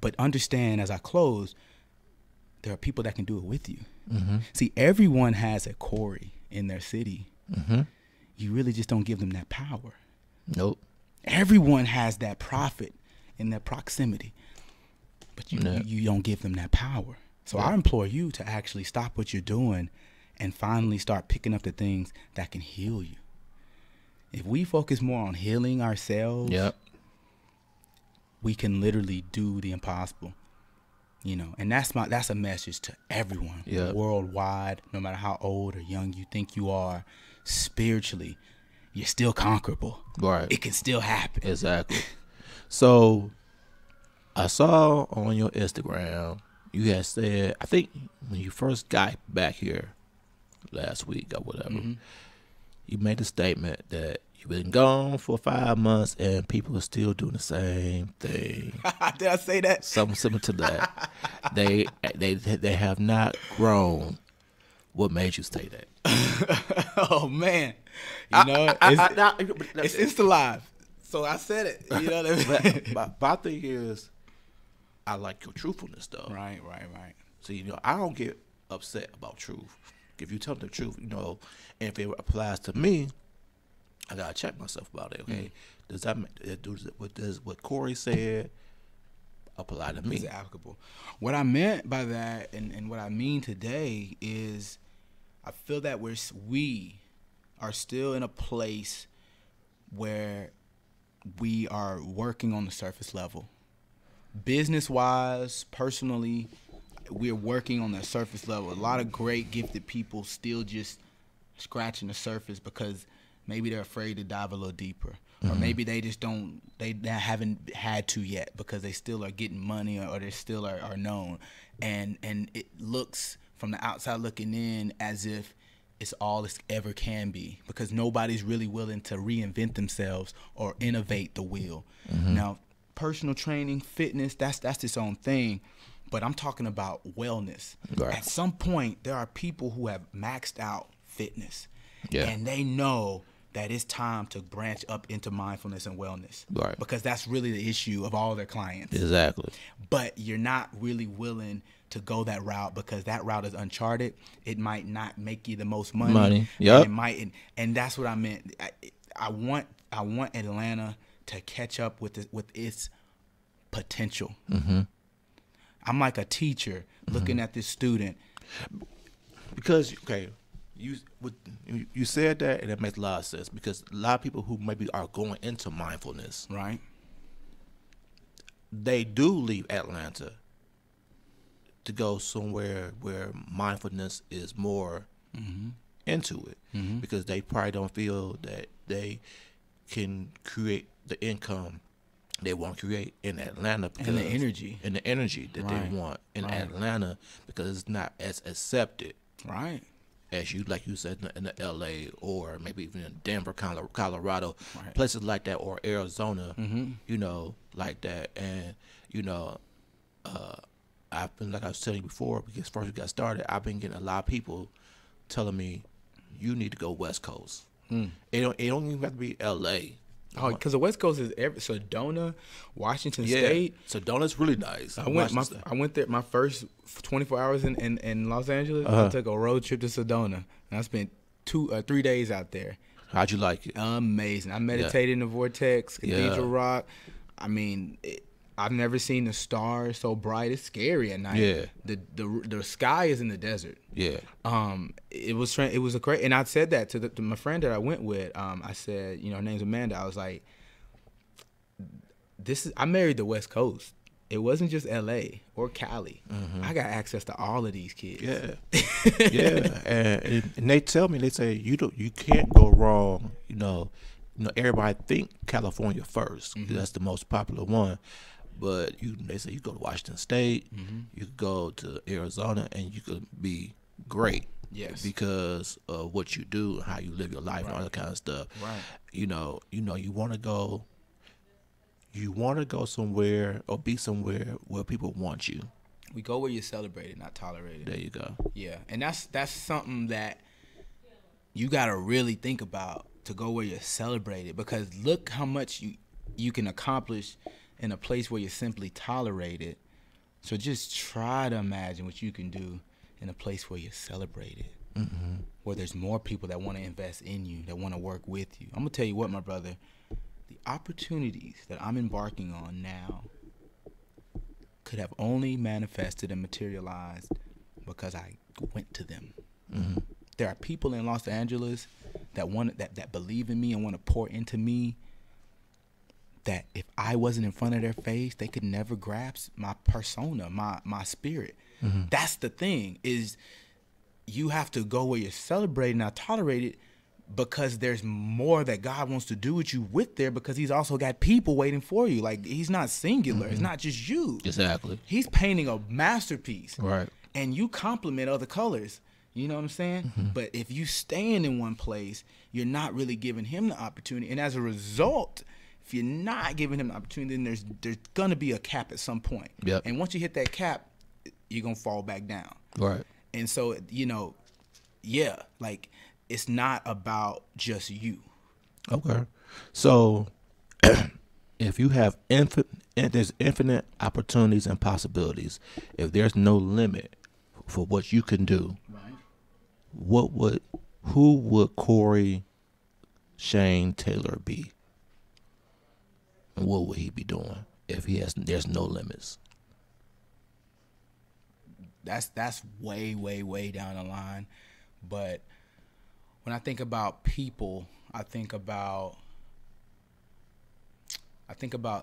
But understand, as I close, there are people that can do it with you. See, everyone has a Corey in their city. You really just don't give them that power. Nope. Everyone has that prophet in their proximity, but you don't give them that power. So I implore you to actually stop what you're doing and finally start picking up the things that can heal you. If we focus more on healing ourselves, we can literally do the impossible. You know, and that's a message to everyone worldwide, no matter how old or young you think you are. Spiritually, you're still conquerable. Right. It can still happen. Exactly. So I saw on your Instagram, you had said, I think when you first got back here last week or whatever, you made a statement that you've been gone for 5 months and people are still doing the same thing. Did I say that? Something similar to that. They have not grown. What made you say that? Oh man, you know it's Insta Live, so I said it. You know what I mean? But my thing is, I like your truthfulness though. Right. So you know, I don't get upset about truth. If you tell me the truth, you know, and if it applies to me, I gotta check myself about it. Okay, does that does what Corey said apply to me? Is it applicable? What I meant by that, and what I mean today is, I feel that we are still in a place where we are working on the surface level, business wise, personally. We're working on the surface level. A lot of great, gifted people still just scratching the surface because maybe they're afraid to dive a little deeper, or maybe they just they haven't had to yet because they still are getting money, or they still are known, and it looks from the outside looking in as if it's all it ever can be, because nobody's really willing to reinvent themselves or innovate the wheel. Now, personal training, fitness, that's its own thing, but I'm talking about wellness. Right. At some point, there are people who have maxed out fitness, and they know that it's time to branch up into mindfulness and wellness. Right. Because that's really the issue of all their clients. Exactly. But you're not really willing to go that route because that route is uncharted. It might not make you the most money. Yep. It might, and that's what I meant. I want Atlanta to catch up with its potential. I'm like a teacher looking at this student. Because you said that, and it makes a lot of sense, because a lot of people who maybe are going into mindfulness, right, they do leave Atlanta to go somewhere where mindfulness is more into it, because they probably don't feel that they can create the income they want to create in Atlanta, and the energy that they want in Atlanta, because it's not as accepted, right, as you, like you said, in the LA, or maybe even in Denver, Colorado, places like that, or Arizona, you know, like that. And you know, I've been, like I was telling you before, because first we got started, I've been getting a lot of people telling me you need to go West Coast. It don't even have to be L.A. Oh, because the West Coast is Sedona, Washington State. Sedona's really nice. I went there my first 24 hours in Los Angeles. I took a road trip to Sedona, and I spent 3 days out there. How'd you like it? Amazing. I meditated in the Vortex, Cathedral Rock. I mean, I've never seen the stars so bright. It's scary at night. Yeah. The sky is in the desert. Yeah. It was a great, and I said that to my friend that I went with. I said, her name's Amanda. I was like, I married the West Coast. It wasn't just L.A. or Cali. I got access to all of these kids. Yeah. Yeah. And they tell me, they say you can't go wrong. Everybody think California first. That's the most popular one. But they say you go to Washington State, you could go to Arizona, and you could be great. Yes. Because of what you do, how you live your life, and all that kind of stuff. Right. You want to go. You want to go somewhere or be somewhere where people want you. We go where you're celebrated, not tolerated. There you go. Yeah, and that's something that you gotta really think about, to go where you're celebrated, because look how much you can accomplish in a place where you're simply tolerated. So just try to imagine what you can do in a place where you're celebrated, where there's more people that want to invest in you, that want to work with you. I'm gonna tell you what, my brother, the opportunities that I'm embarking on now could have only manifested and materialized because I went to them. There are people in Los Angeles that believe in me and want to pour into me, that if I wasn't in front of their face, they could never grasp my persona, my spirit. That's the thing, is you have to go where you're celebrated, not tolerated, because there's more that God wants to do with you there, because he's also got people waiting for you. Like, he's not singular. It's not just you. Exactly. He's painting a masterpiece. Right. And you complement other colors. You know what I'm saying? But if you stand in one place, you're not really giving him the opportunity. And as a result, if you're not giving him the opportunity, then there's going to be a cap at some point. Yep. And once you hit that cap, you're going to fall back down. Right. And so, like, it's not about just you. Okay. So if you have there's infinite opportunities and possibilities, if there's no limit for what you can do, right, who would Corey Shane Taylor be? And what would he be doing if there's no limits? That's way, way, way down the line. But when I think about people, I think about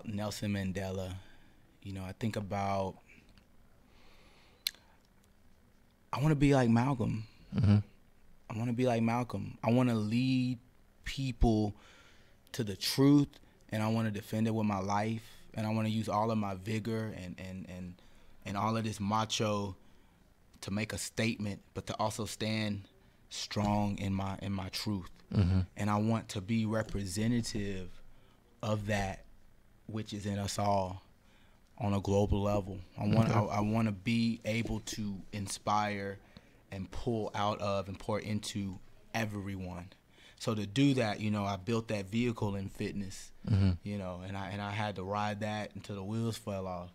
Nelson Mandela. I think about, I want to be like Malcolm. I want to be like Malcolm. I want to lead people to the truth, and I want to defend it with my life, and I want to use all of my vigor and all of this macho to make a statement, but to also stand strong in my truth. And I want to be representative of that which is in us all on a global level. I want to be able to inspire and pull out of and pour into everyone. So to do that, I built that vehicle in fitness, and I had to ride that until the wheels fell off,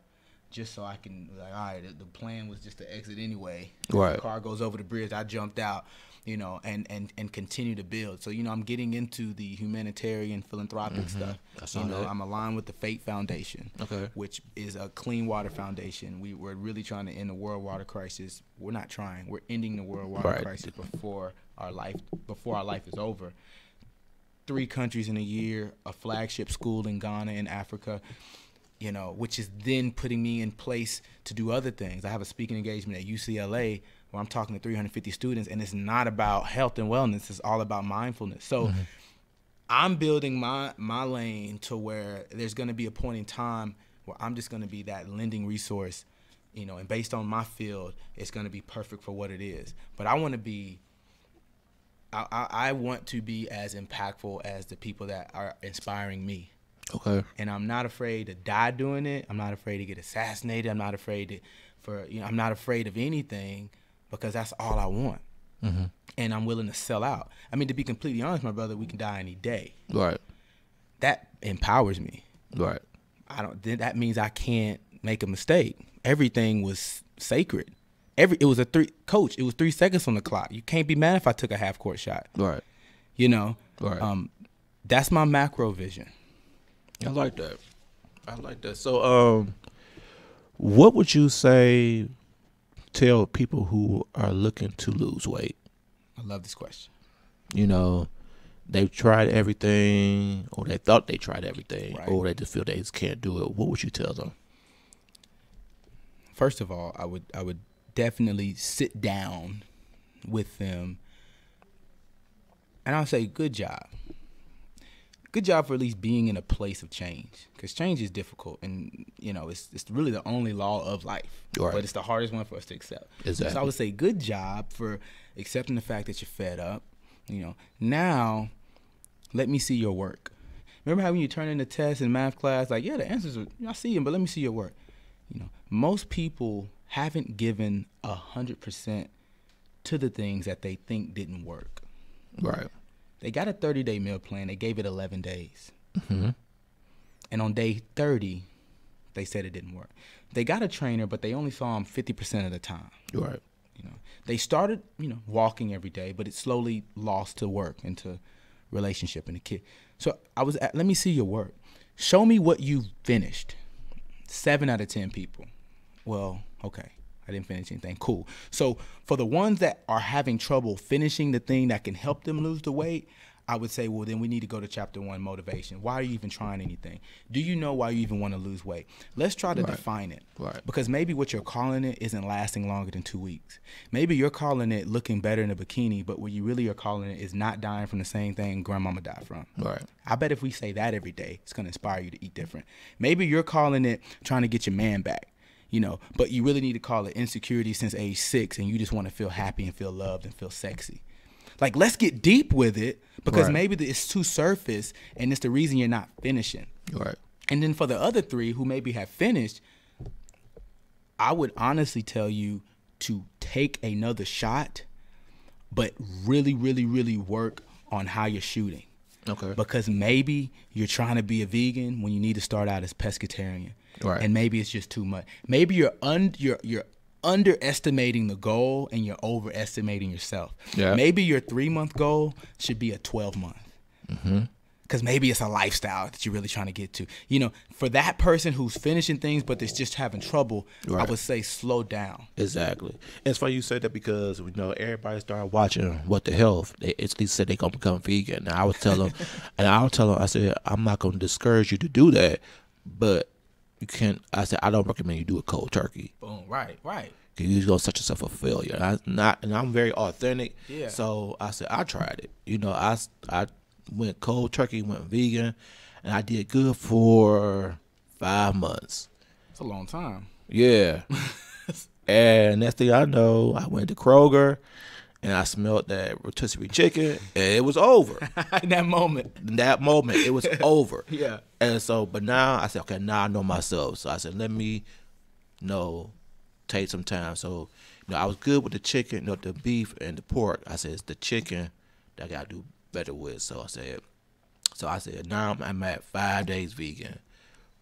just so I can, like, all right, the plan was just to exit anyway. Right. The car goes over the bridge, I jumped out, and continue to build. So, I'm getting into the humanitarian philanthropic stuff. I'm aligned with the Fate Foundation, which is a clean water foundation. We're really trying to end the world water crisis. We're not trying. We're ending the world water crisis before our life is over. 3 countries in a year, a flagship school in Ghana in Africa, which is then putting me in place to do other things. I have a speaking engagement at UCLA where I'm talking to 350 students, and it's not about health and wellness. It's all about mindfulness. So I'm building my lane to where there's going to be a point in time where I'm just going to be that lending resource, and based on my field, it's going to be perfect for what it is. But I want to be as impactful as the people that are inspiring me. Okay. And I'm not afraid to die doing it. I'm not afraid to get assassinated. I'm not afraid I'm not afraid of anything, because that's all I want. and I'm willing to sell out. I mean, to be completely honest, my brother, we can die any day. Right. That empowers me. Right. That means I can't make a mistake. Everything was sacred. It was 3 seconds on the clock. You can't be mad if I took a half court shot. Right. You know? Right. That's my macro vision. I like that. So, what would you tell people who are looking to lose weight? I love this question. You know, they've tried everything, or they thought they tried everything, Right. or they just feel they just can't do it. What would you tell them? First of all, I would definitely sit down with them, and I'll say, good job. Good job for at least being in a place of change, because change is difficult, and you know it's really the only law of life, Right. but it's the hardest one for us to accept. Exactly. So I would say, good job for accepting the fact that you're fed up. You know, now let me see your work. Remember how when you turn in the test in math class, like, yeah, the answers are, I see them, but let me see your work. You know, most people haven't given 100% to the things that they think didn't work. Right. They got a 30-day meal plan. They gave it 11 days. Mm-hmm. And on day 30, they said it didn't work. They got a trainer, but they only saw him 50% of the time. Right. You know, they started, walking every day, but it slowly lost to work and to relationship and a kid. So let me see your work. Show me what you finished. 7 out of 10 people. Well, okay. I didn't finish anything. Cool. So for the ones that are having trouble finishing the thing that can help them lose the weight, I would say, well, then we need to go to chapter 1, motivation. Why are you even trying anything? Do you know why you even want to lose weight? Let's try to define it. Right. Because maybe what you're calling it isn't lasting longer than 2 weeks. Maybe you're calling it looking better in a bikini, but what you really are calling it is not dying from the same thing grandmama died from. Right. I bet if we say that every day, it's going to inspire you to eat different. Maybe you're calling it trying to get your man back. But you really need to call it insecurity since age 6, and you just want to feel happy and feel loved and feel sexy. Like, let's get deep with it, because maybe it's too surface, and it's the reason you're not finishing. Right. And then for the other 3 who maybe have finished, I would honestly tell you to take another shot, but really, really, really work on how you're shooting. Okay. Because maybe you're trying to be a vegan when you need to start out as pescatarian. Right. And maybe it's just too much. Maybe you're underestimating the goal and you're overestimating yourself. Yeah. Maybe your 3-month goal should be a 12-month. Mm-hmm. Because maybe it's a lifestyle that you're really trying to get to. For that person who's finishing things but is just having trouble, I would say slow down. Exactly. It's funny you said that, because everybody started watching What the Health. They instantly said they're gonna become vegan. And I would tell them, I said, I'm not gonna discourage you to do that, but you can't. I said, I don't recommend you do a cold turkey. Boom. Right. You're gonna set yourself a failure. And I'm very authentic. Yeah. So I said, I tried it. I went cold turkey, went vegan, and I did good for 5 months. It's a long time. Yeah. And next thing I know, I went to Kroger and I smelled that rotisserie chicken, and it was over. In that moment, it was over. Yeah. And so, but now I said, okay, now I know myself. So I said, let me take some time. So, I was good with the chicken, the beef and the pork. I said, it's the chicken that I got to do better with. So I said, now I'm at 5 days vegan,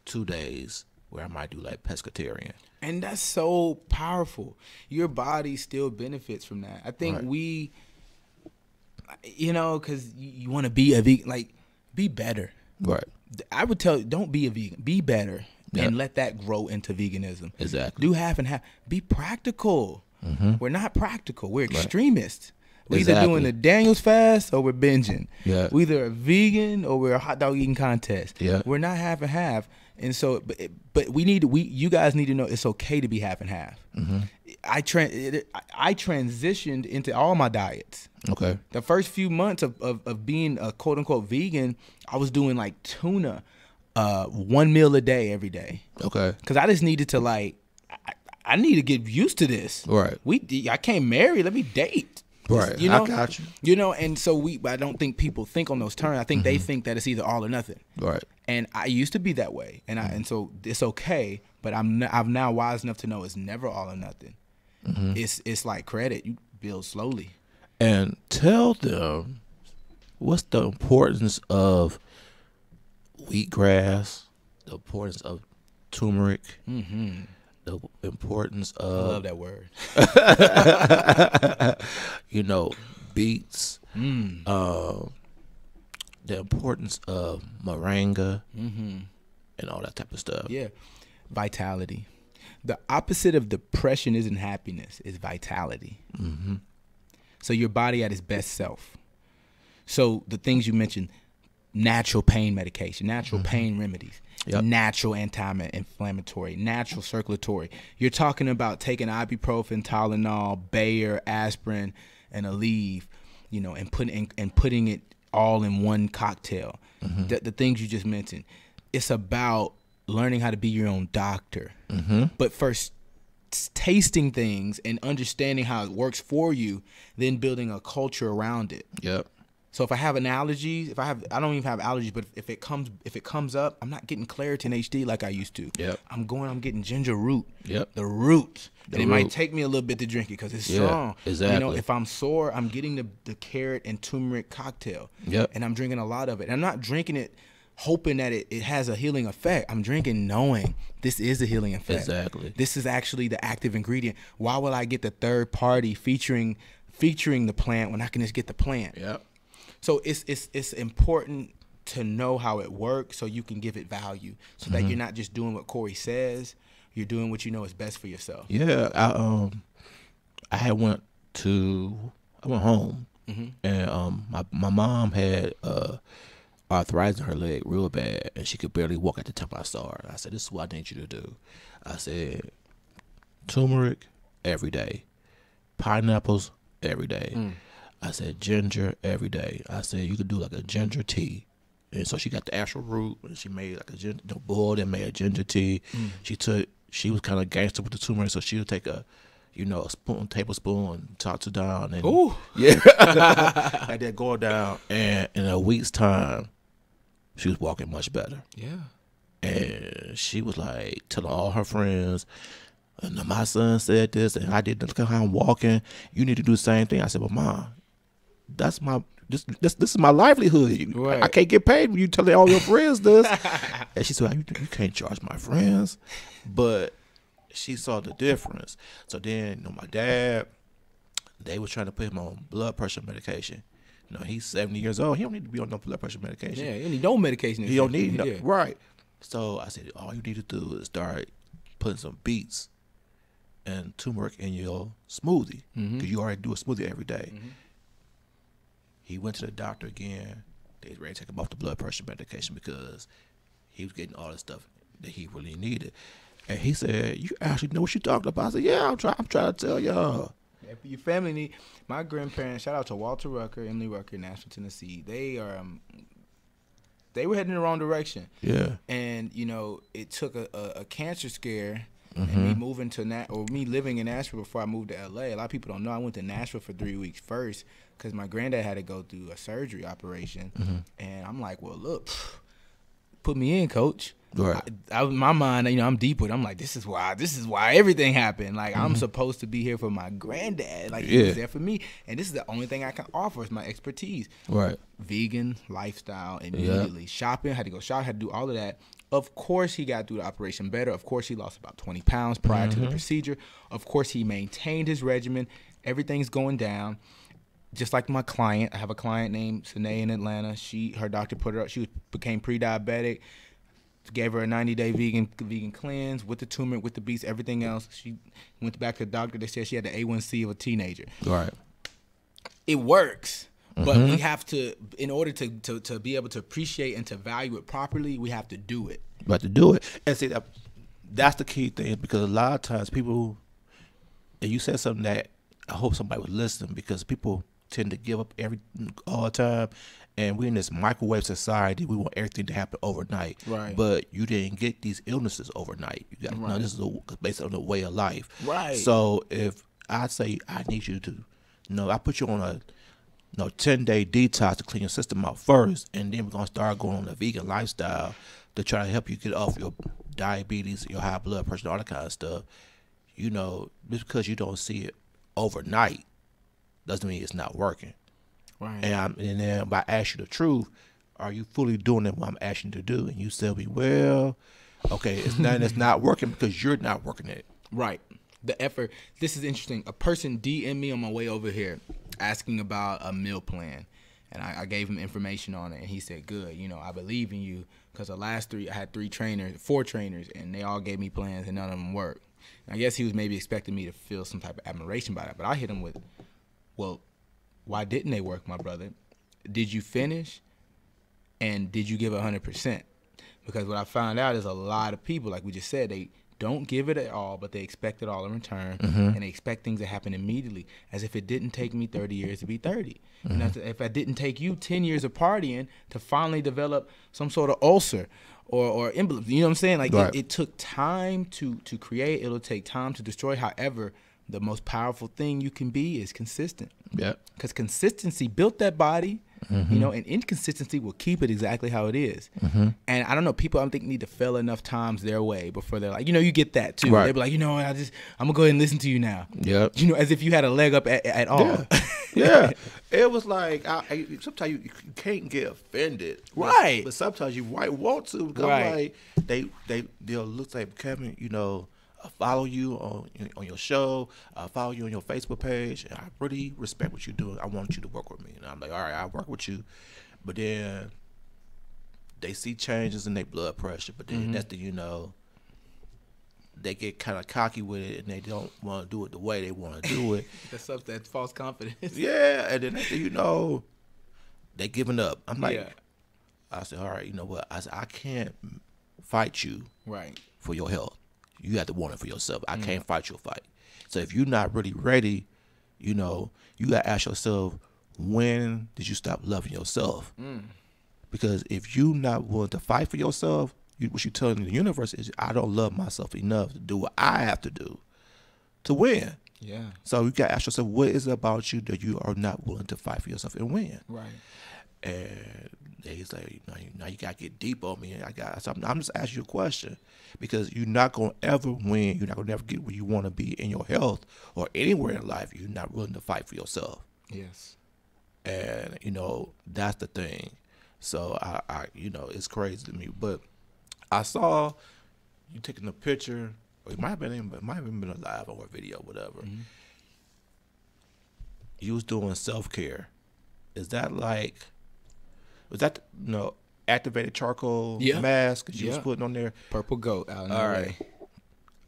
2 days where I might do like pescatarian. And that's so powerful. Your body still benefits from that. I think we, because you want to be a vegan, like, be better. Right. I would tell you, don't be a vegan. Be better. And let that grow into veganism. Exactly. Do half and half. Be practical. Mm-hmm. We're not practical. We're extremists. We're either doing the Daniel's fast or we're binging. Yeah. We're either a vegan or we're a hot dog eating contest. Yeah. We're not half and half. And so, but you guys need to know it's okay to be half and half. Mm-hmm. I transitioned into all my diets. Okay. The first few months of being a quote unquote vegan, I was doing like tuna, 1 meal a day every day. Okay. Because I just needed to I need to get used to this. Right. I can't marry. Let me date. Right. I got you. And so I don't think people think on those terms. I think they think that it's either all or nothing. Right. And I used to be that way, and so it's okay. But I'm now wise enough to know it's never all or nothing. Mm-hmm. It's like credit. You build slowly. and tell them what's the importance of wheatgrass, the importance of turmeric, the importance I of love that word. beets, the importance of moringa, and all that type of stuff. Yeah. Vitality. The opposite of depression isn't happiness, it's vitality. So your body at its best self. So the things you mentioned, natural pain medication, natural pain remedies, natural anti-inflammatory, natural circulatory. You're talking about taking ibuprofen, Tylenol, Bayer, aspirin, and Aleve, and putting it all in one cocktail. The things you just mentioned. It's about learning how to be your own doctor. But first tasting things and understanding how it works for you, then building a culture around it. Yep. So if I have an allergy, I don't even have allergies, but if it comes up, I'm not getting Claritin HD like I used to. Yep. I'm getting ginger root. Yep. The root. The And it root. might take me a little bit to drink it because it's strong. exactly. If I'm sore, I'm getting the carrot and turmeric cocktail. Yep. And I'm drinking a lot of it. And I'm not drinking it hoping that it has a healing effect. I'm drinking knowing this is a healing effect. Exactly. This is actually the active ingredient. Why will I get the third party featuring the plant when I can just get the plant? Yep. So it's important to know how it works so you can give it value, so that you're not just doing what Corey says, you're doing what you know is best for yourself. Yeah, I went home, and my mom had arthritis in her leg real bad, and she could barely walk at the time I saw her. I said, "This is what I need you to do." I said, "Turmeric every day, pineapples every day." I said, "Ginger every day." I said, "You could do like a ginger tea." And so she got the actual root, and she made like a ginger, boiled and made a ginger tea. She was kind of gangster with the turmeric, so she would take a tablespoon, and toss it down, and had that go down. And in a week's time, she was walking much better. Yeah. And she was like telling all her friends, "And my son said this, and I did. Look at how I'm walking. You need to do the same thing." I said, "Well, Mom, this is my livelihood. Right. I can't get paid when you telling all your friends this." And she said, "You can't charge my friends," but she saw the difference. So then, my dad, they was trying to put him on blood pressure medication. He's 70 years old. He don't need to be on no blood pressure medication. Yeah, you need no medication. He don't need no, Yeah. right. So I said, all you need to do is start putting some beets and turmeric in your smoothie, because you already do a smoothie every day. He went to the doctor again. They was ready to take him off the blood pressure medication because he was getting all the stuff that he really needed. And he said, "You actually know what you're talking about." I said, "Yeah, I'm trying to tell y'all." Yeah, your family need. My grandparents. Shout out to Walter Rucker, Emily Rucker, Nashville, Tennessee. They are. They were heading in the wrong direction. Yeah. And it took a cancer scare. And me moving to me living in Nashville before I moved to LA. A lot of people don't know I went to Nashville for 3 weeks first because my granddad had to go through a surgery operation. And I'm like, well, look, put me in, coach. Right. My mind, I'm deep with it. I'm like, this is why everything happened. Like, I'm supposed to be here for my granddad. Like, he was there for me. And this is the only thing I can offer is my expertise. Right. Vegan lifestyle immediately. Shopping, had to go shop, had to do all of that. Of course, he got through the operation better. Of course, he lost about 20 pounds prior to the procedure. Of course, he maintained his regimen. Everything's going down. Just like my client, I have a client named Sanae in Atlanta. Her doctor put her up. She became pre-diabetic. Gave her a 90-day vegan cleanse with the turmeric, with the beets, everything else. She went back to the doctor. They said she had the A1C of a teenager. Right. It works. But we have to, in order to be able to appreciate and to value it properly, we have to do it. But to do it, and see that's the key thing, because a lot of times people, and you said something that I hope somebody was listening, because people tend to give up all the time, and we're in this microwave society. We want everything to happen overnight, Right? But you didn't get these illnesses overnight. You got no. This is based on the way of life, Right? So if I say I need you to, I put you on a 10-day detox to clean your system out first, and then we're gonna start going on a vegan lifestyle to try to help you get off your diabetes, your high blood pressure, all that kind of stuff. Just because you don't see it overnight, doesn't mean it's not working. Right. And then if I ask you the truth, are you fully doing what I'm asking you to do? And you tell me, well, okay, it's not working because you're not working it. Right. The effort. This is interesting. A person DM'd me on my way over here asking about a meal plan. And I gave him information on it. And he said, good, I believe in you. Because the last I had 4 trainers, and they all gave me plans and none of them worked. And I guess he was maybe expecting me to feel some type of admiration by that. But I hit him with, well, why didn't they work, my brother? Did you finish? And did you give 100%? Because what I found out is a lot of people, like we just said, they don't give it at all, but they expect it all in return, and they expect things to happen immediately, as if it didn't take me 30 years to be 30. If I didn't take you 10 years of partying to finally develop some sort of ulcer or embolus, you know what I'm saying? Like right. it took time to create. It'll take time to destroy. However, the most powerful thing you can be is consistent. Yeah. Because consistency built that body, and inconsistency will keep it exactly how it is. And I don't know, people I think need to fail enough times their way before they're like, you get that too. Right. They'll be like, I'm gonna go ahead and listen to you now. Yep. As if you had a leg up at all. Yeah. Yeah. It was like, sometimes you can't get offended. Right. But sometimes you might want to. Because Right. like, they'll look like, Kevin, I follow you on your show. I follow you on your Facebook page. And I really respect what you're doing. I want you to work with me. And I'm like, all right, I'll work with you. But then they see changes in their blood pressure. But then that's they get kind of cocky with it, and they don't want to do it the way they want to do it. That's false confidence. Yeah, and then next thing you know, they giving up. I'm like, Yeah. I said, all right, you know what? I said, I can't fight you Right. for your health. You have to want it for yourself. I can't fight your fight. So if you're not really ready, you got to ask yourself, when did you stop loving yourself? Because if you're not willing to fight for yourself, what you're telling the universe is, I don't love myself enough to do what I have to do to win. Yeah. So you got to ask yourself, what is it about you that you are not willing to fight for yourself and win? Right. And he's like, now you got to get deep on me. So I'm just asking you a question, because you're not going to ever win. You're not going to ever get where you want to be in your health or anywhere in life. You're not willing to fight for yourself. Yes. And, that's the thing. So, I it's crazy to me. But I saw you taking a picture, or it might have been a live or a video, whatever. You was doing self-care. Is that was that activated charcoal mask that you was putting on there? Purple Goat out in All LA. right.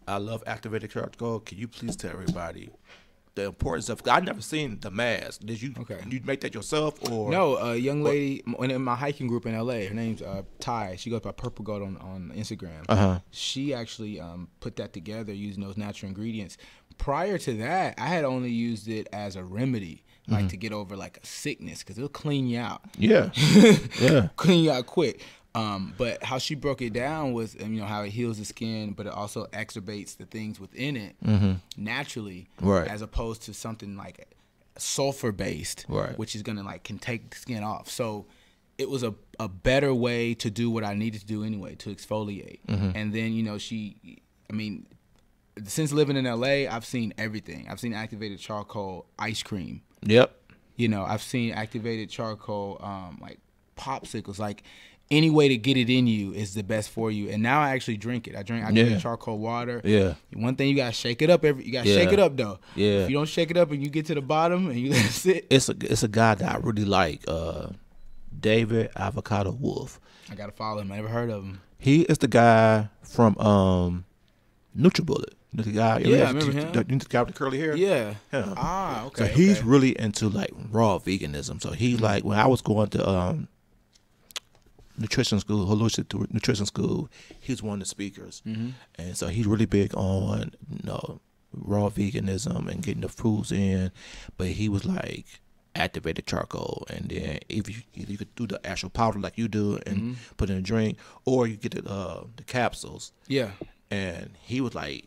I love activated charcoal. Can you please tell everybody the importance of? I never seen the mask. Did you? Okay. You make that yourself or No, a young lady in my hiking group in LA. Her name's Ty. She goes by Purple Goat on Instagram. She actually put that together using those natural ingredients. Prior to that, I had only used it as a remedy, like to get over like a sickness, because it'll clean you out. Yeah. Yeah. Clean you out quick. But how she broke it down was, how it heals the skin, but it also exacerbates the things within it naturally, Right. as opposed to something like sulfur based, Right. which is gonna can take the skin off. So it was a better way to do what I needed to do anyway, to exfoliate. And then since living in LA, I've seen everything. I've seen activated charcoal ice cream. Yep. I've seen activated charcoal like popsicles, like any way to get it in you is the best for you. And now I actually drink it. I drink charcoal water. Yeah. One thing, you gotta shake it up you gotta shake it up though. Yeah. If you don't shake it up and you get to the bottom and you let it sit. It's a guy that I really like, David Avocado Wolf. I gotta follow him. I never heard of him. He is the guy from NutriBullet. The guy, I remember him. The guy with the curly hair. Yeah. Yeah. Ah, okay. So he's really into like raw veganism. So he like, when I was going to nutrition school, holistic nutrition school, he was one of the speakers, and so he's really big on raw veganism and getting the foods in. But he was like activated charcoal, and then if you could do the actual powder like you do and put in a drink, or you get the capsules. Yeah. And he was like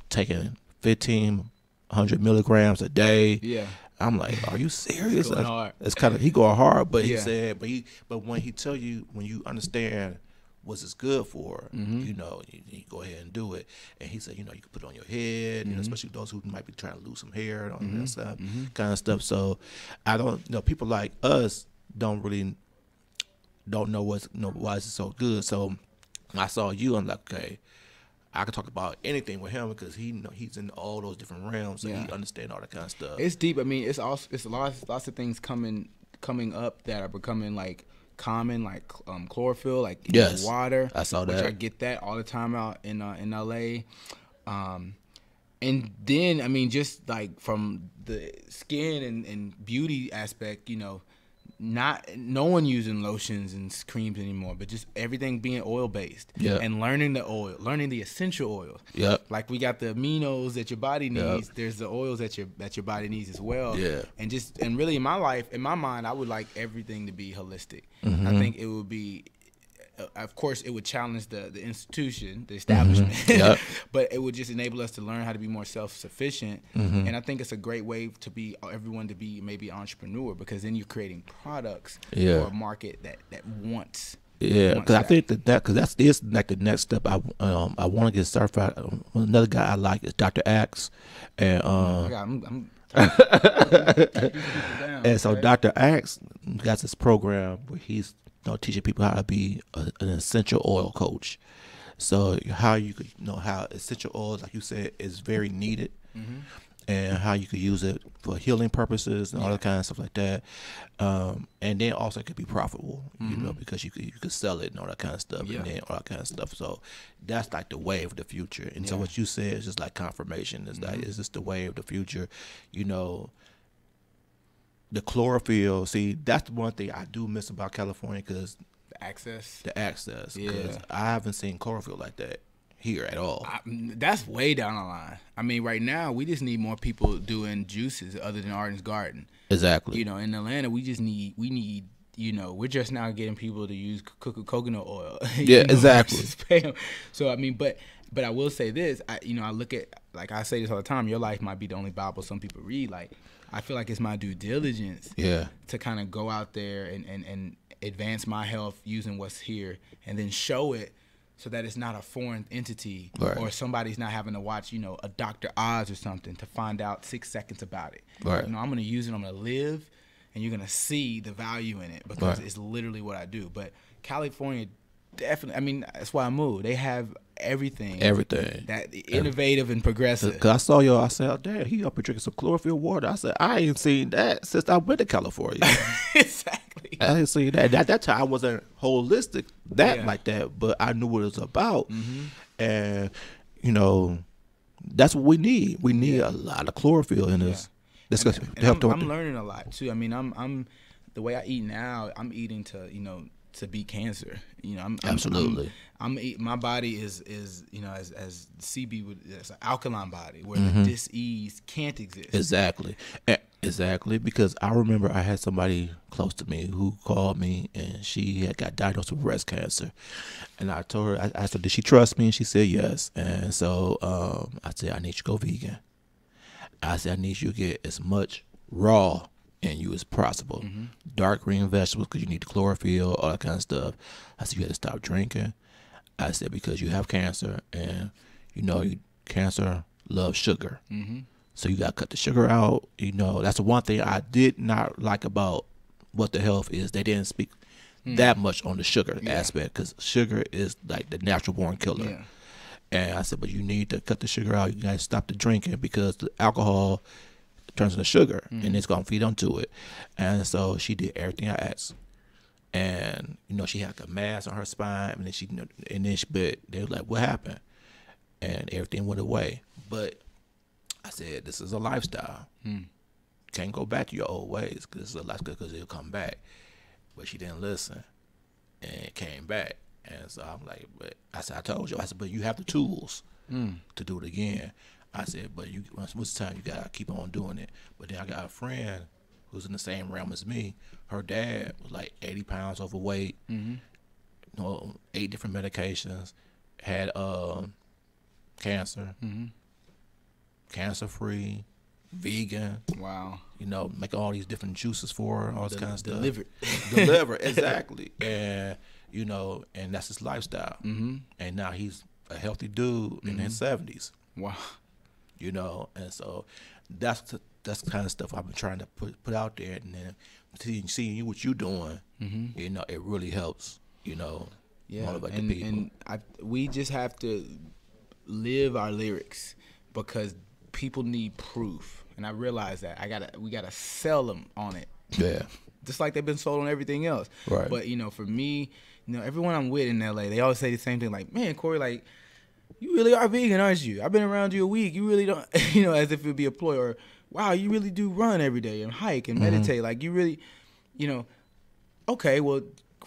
taking 1,500 milligrams a day. Yeah. I'm like, are you serious? Going hard. It's kind of, he going hard, but he Yeah. said, but when he tell you, when you understand was this good for? You know, you go ahead and do it. And he said, you know, you can put it on your head, you know, especially those who might be trying to lose some hair and all that stuff, kind of stuff. So I don't, you know, people like us don't know what's, you know, why is it so good. So I saw you, I'm like, okay, I can talk about anything with him because he's in all those different realms, so he understands all that kind of stuff. It's deep. I mean, it's lots of things coming up that are becoming like common, like chlorophyll, like in water. I saw that. Which I get that all the time out in LA. And then I mean, just like from the skin and beauty aspect, you know, no one using lotions and creams anymore, but just everything being oil based. And learning the essential oils. Like we got the aminos that your body needs. There's the oils that your body needs as well. And really in my life, in my mind, I would like everything to be holistic. I think it would be, of course, it would challenge the institution, the establishment, but it would just enable us to learn how to be more self-sufficient. And I think it's a great way to be everyone to be maybe entrepreneur, because then you're creating products for a market that wants. Because I think because that's like the next step. I want to get certified. Another guy I like is Dr. Axe, and and so Dr. Axe got this program where he's teaching people how to be an essential oil coach. So how you could how essential oils, like you said, is very needed, and how you could use it for healing purposes and all that kind of stuff like that. And then also it could be profitable, you know, because you could sell it and all that kind of stuff, and then all that kind of stuff. So that's like the wave of the future. And so what you said is just like confirmation. It's like, is this the wave of the future? You know, the chlorophyll. See, that's the one thing I do miss about California, because the access. Because I haven't seen chlorophyll like that here at all. That's way down the line. I mean, right now we just need more people doing juices other than Arden's Garden. Exactly. You know, in Atlanta, we need. You know, we're just now getting people to use coconut oil. Exactly. So I mean, but I will say this. I look at, like I say this all the time. Your life might be the only Bible some people read. Like, I feel like it's my due diligence to kind of go out there and advance my health using what's here, and then show it so that it's not a foreign entity, or somebody's not having to watch, a Dr. Oz or something to find out 6 seconds about it. I'm going to use it. I'm going to live, and you're going to see the value in it, because it's literally what I do. But California, definitely, I mean, that's why I moved. They have everything that innovative and progressive. Because I saw y'all, I said, oh, damn, he up here drinking some chlorophyll water. I said, I ain't seen that since I went to California. Exactly. I didn't see that. At that time, I wasn't holistic like that, but I knew what it was about. And, that's what we need. We need a lot of chlorophyll in us. I'm learning a lot too. I mean, I'm the way I eat now. I'm eating to beat cancer. Absolutely. My body is as CB would, it's an alkaline body where the dis-ease can't exist. Exactly. Because I remember I had somebody close to me who called me, and she had got diagnosed with breast cancer, and I told her, I said, did she trust me? And she said yes. And so I said, I need you to go vegan. I said, I need you to get as much raw in you as possible. Dark green vegetables, because you need the chlorophyll, all that kind of stuff. I said, you had to stop drinking. I said, because you have cancer, and cancer loves sugar. So you got to cut the sugar out. That's the one thing I did not like about What the Health is they didn't speak that much on the sugar aspect, because sugar is like the natural born killer. And I said, but you need to cut the sugar out. You got to stop the drinking, because the alcohol turns into sugar, and it's going to feed onto it. And so she did everything I asked. And, she had like a mass on her spine, but they were like, what happened? And everything went away. But I said, this is a lifestyle. Can't go back to your old ways, because it's a lifestyle, because it'll come back. But she didn't listen, and it came back. And so I'm like, but I said, I told you. I said, but you have the tools to do it again. I said, but most of the time you gotta keep on doing it. But then I got a friend who's in the same realm as me. Her dad was like 80 pounds overweight, 8 different medications, had cancer, cancer-free, vegan. Wow. Making all these different juices for her, all this kind of stuff. Deliver, exactly. And you know, and that's his lifestyle. Mm-hmm. And now he's a healthy dude in his 70s. Wow. You know, and so that's the kind of stuff I've been trying to put out there, and then seeing what you're doing, you know, it really helps, you know, motivate the people. And we just have to live our lyrics because people need proof, and I realize that we gotta sell them on it. Yeah. Just like they've been sold on everything else. Right. But you know, for me, you know, everyone I'm with in LA, they always say the same thing, like, man, Corey, like, you really are vegan, aren't you? I've been around you a week. You really don't, you know, as if it would be a ploy, or, wow, you really do run every day and hike and meditate. Like, you really, you know, okay, well,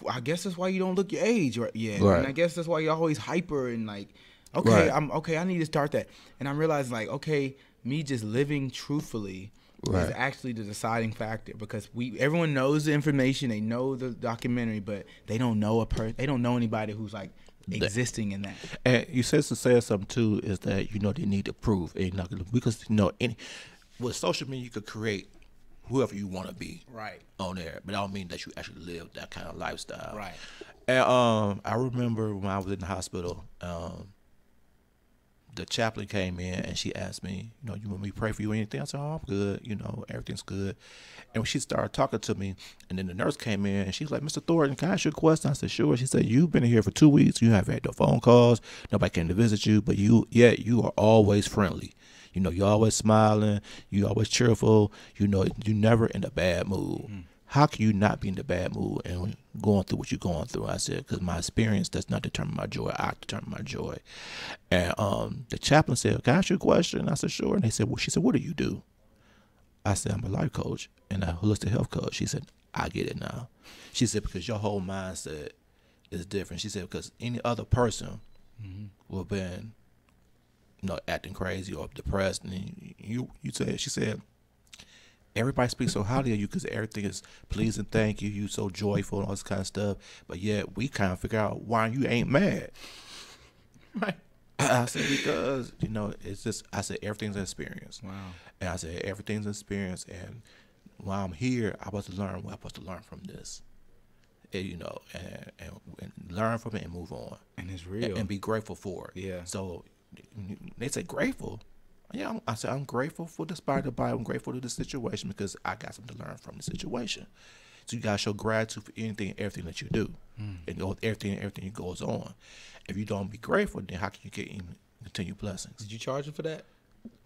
I guess that's why you don't look your age yet. Right. And I guess that's why you're always hyper and like, okay, Right. I need to start that. And I'm realizing, like, okay, me just living truthfully is actually the deciding factor, because everyone knows the information, they know the documentary, but they don't know they don't know anybody who's like existing in that. And you said something too, is that, you know, they need to prove, because, you know, with social media you could create whoever you want to be on there, but I don't mean that you actually live that kind of lifestyle. Right. And I remember when I was in the hospital, the chaplain came in and she asked me, you know, you want me to pray for you or anything? I said, oh, I'm good, you know, everything's good. And when she started talking to me, and then the nurse came in and she's like, Mr. Thornton, can I ask you a question? I said, sure. She said, you've been here for 2 weeks, you haven't had no phone calls, nobody came to visit you, but you are always friendly. You know, you're always smiling, you're always cheerful, you know, you never in a bad mood. Mm. How can you not be in the bad mood and going through what you're going through? I said, because my experience does not determine my joy. I determine my joy. And the chaplain said, can I ask you a question? I said, sure. And she said, what do you do? I said, I'm a life coach and a holistic health coach. She said, I get it now. She said, because your whole mindset is different. She said, because any other person would have been, you know, acting crazy or depressed. And she said, everybody speaks so highly of you because everything is pleasing, thank you, you so joyful and all this kind of stuff. But yet we kind of figure out why you ain't mad. Right. I said, because, you know, it's just, I said, everything's an experience. Wow. And I said, everything's an experience. And while I'm here, I was to learn what I'm supposed to learn from this. And, you know, and learn from it and move on. And it's real. And be grateful for it. Yeah. So they say grateful. Yeah, I said I'm grateful for despite the Bible. I'm grateful to the situation because I got something to learn from the situation. So you gotta show gratitude for anything and everything that you do, and everything that goes on. If you don't be grateful, then how can you get continue blessings? Did you charge her for that?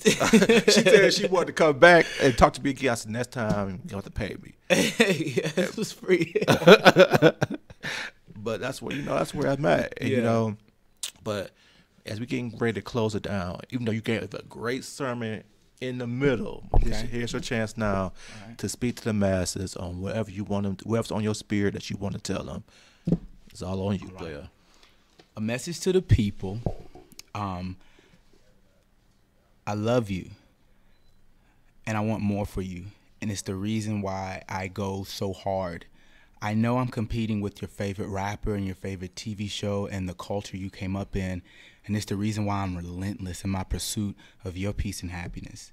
She said she wanted to come back and talk to me again. I said next time you have to pay me. Yeah, this was free. But that's where I'm at, and, you know. But as we getting ready to close it down, even though you gave a great sermon in the middle, here's your chance now to speak to the masses on whatever you want them, whatever's on your spirit that you want to tell them. It's all on you, player. A message to the people. I love you, and I want more for you, and it's the reason why I go so hard. I know I'm competing with your favorite rapper and your favorite TV show and the culture you came up in, and it's the reason why I'm relentless in my pursuit of your peace and happiness.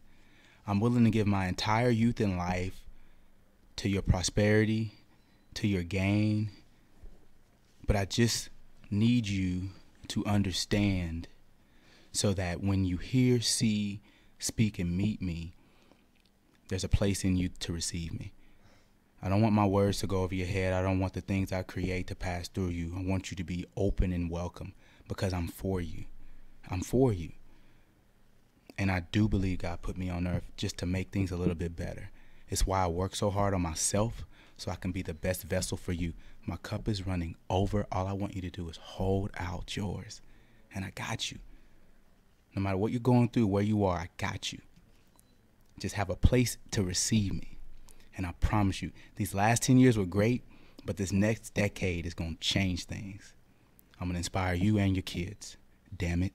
I'm willing to give my entire youth and life to your prosperity, to your gain, but I just need you to understand so that when you hear, see, speak, and meet me, there's a place in you to receive me. I don't want my words to go over your head. I don't want the things I create to pass through you. I want you to be open and welcome because I'm for you. I'm for you. And I do believe God put me on earth just to make things a little bit better. It's why I work so hard on myself so I can be the best vessel for you. My cup is running over. All I want you to do is hold out yours. And I got you. No matter what you're going through, where you are, I got you. Just have a place to receive me. And I promise you, these last 10 years were great, but this next decade is going to change things. I'm going to inspire you and your kids. Damn it.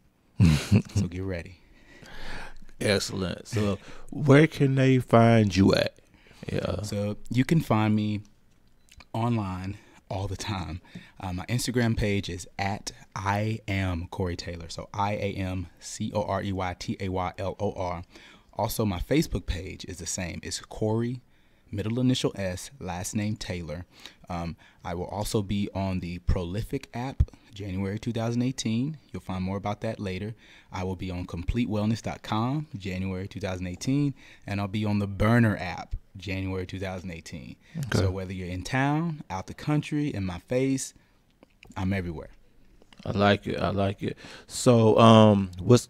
So get ready. Excellent. So where can they find you at? Yeah. So you can find me online all the time. My Instagram page is at I am Corey Taylor. So IAMCOREYTAYLOR. Also, my Facebook page is the same. It's Corey middle initial S, last name Taylor. I will also be on the Prolific app, January 2018. You'll find more about that later. I will be on CompleteWellness.com, January 2018, and I'll be on the Burner app, January 2018. Okay. So whether you're in town, out the country, in my face, I'm everywhere. I like it. I like it. So, what's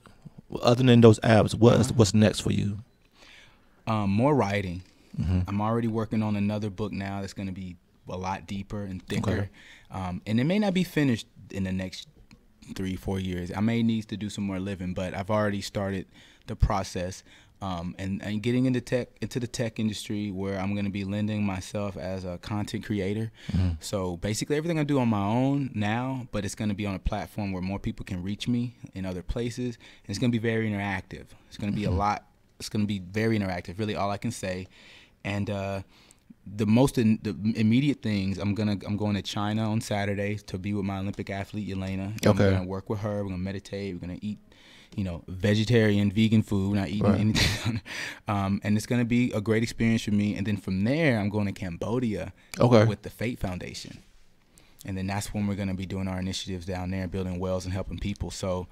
other than those apps? What's next for you? More writing. I'm already working on another book now that's going to be a lot deeper and thicker. Okay. And it may not be finished in the next 3-4 years. I may need to do some more living, but I've already started the process. And getting into the tech industry, where I'm going to be lending myself as a content creator. So basically everything I do on my own now, but it's going to be on a platform where more people can reach me in other places. And it's going to be very interactive. It's going to be it's going to be very interactive, really all I can say. And the immediate things, I'm going to China on Saturday to be with my Olympic athlete Yelena. Okay. I'm going to work with her. We're going to meditate. We're going to eat vegetarian, vegan food. We're not eating anything. And it's going to be a great experience for me. And then from there, I'm going to Cambodia with the Fate Foundation. And then that's when we're going to be doing our initiatives down there, building wells and helping people. So,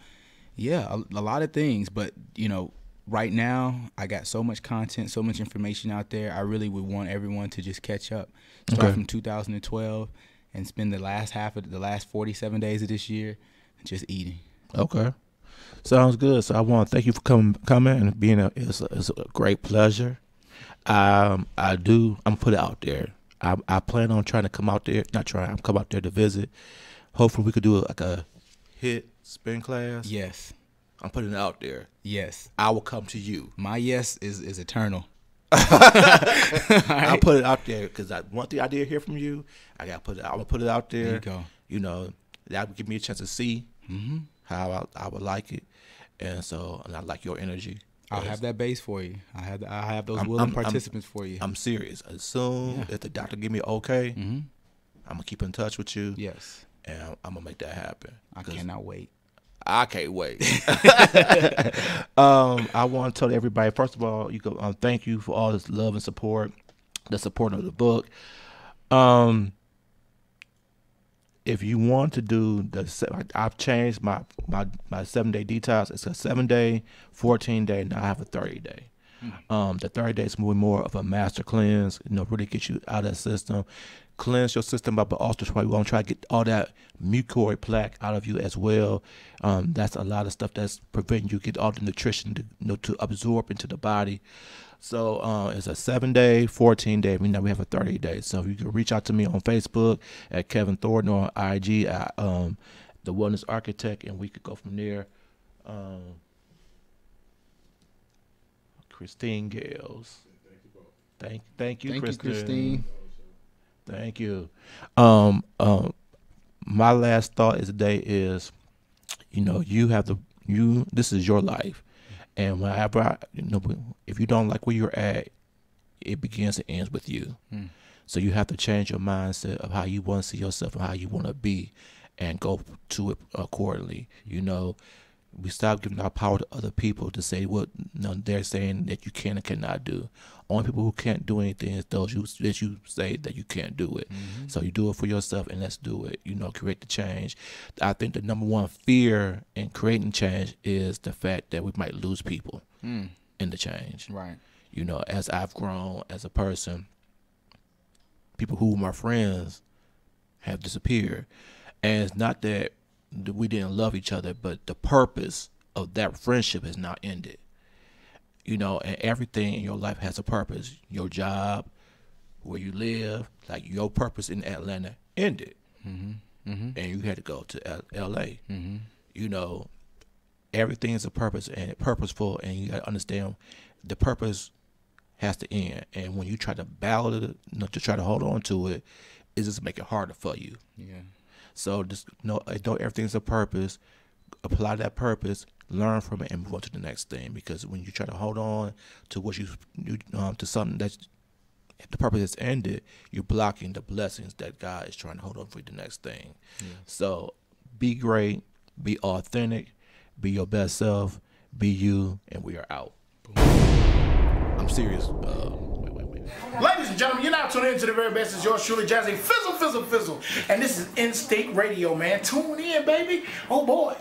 yeah, a lot of things. But, right now, I got so much content, so much information out there. I really would want everyone to just catch up. Start from 2012 and spend the last 47 days of this year just eating. Okay. Sounds good. So I want to thank you for coming and being it's a great pleasure. I'm put it out there. I plan on trying to come out there. I'm come out there to visit. Hopefully we could do a hit spin class. Yes. I'm putting it out there. Yes. I will come to you. My yes is eternal. I put it out there because I want the idea to hear from you. I'm gonna put it out there. There you go. That would give me a chance to see how I would like it, and I like your energy. I'll have that base for you. I have those willing participants for you. I'm serious. As soon as the doctor give me okay, I'm gonna keep in touch with you. Yes. And I'm gonna make that happen. I cannot wait. I can't wait. I want to tell everybody, first of all, thank you for all this love and support, the support of the book. If you want to do I've changed my 7-day detox. It's a 7-day, 14-day, now I have a 30-day. The 30 day is more of a master cleanse, really get you out of that system, cleanse your system up, but also we want to try to get all that mucoid plaque out of you as well. That's a lot of stuff that's preventing you get all the nutrition to absorb into the body. So it's a 7-day, 14-day. Now we have a 30 day. So you can reach out to me on Facebook at Kevin Thornton, or on IG at The Wellness Architect, and we could go from there. Christine Gales. Thank you, Christine. Thank you. My last thought today is, this is your life, and whenever if you don't like where you're at, it begins and ends with you. So you have to change your mindset of how you want to see yourself and how you want to be, and go to it accordingly. We stop giving our power to other people to say what they're saying that you can and cannot do. Only people who can't do anything is those that you say that you can't do it. So you do it for yourself, and let's do it. Create the change. I think the number one fear in creating change is the fact that we might lose people in the change. Right. As I've grown as a person, people who were my friends have disappeared. And it's not that we didn't love each other, but the purpose of that friendship has now ended. And everything in your life has a purpose. Your job, where you live, like your purpose in Atlanta ended. And you had to go to LA. Everything is a purpose and purposeful, and you got to understand the purpose has to end. And when you try to battle it, to try to hold on to it, it just make it harder for you. Yeah. So just know everything's a purpose. Apply that purpose, learn from it, and move on to the next thing. Because when you try to hold on to what you to something that the purpose has ended, you're blocking the blessings that God is trying to hold on for the next thing. Yeah. So be great, be authentic, be your best self, be you, and we are out. Boom. I'm serious. Wait. Ladies and gentlemen, you're now tuning in to the very best. It's yours truly, Jazzy Fizzle, Fizzle, Fizzle. And this is In-State Radio, man. Tune in, baby. Oh, boy.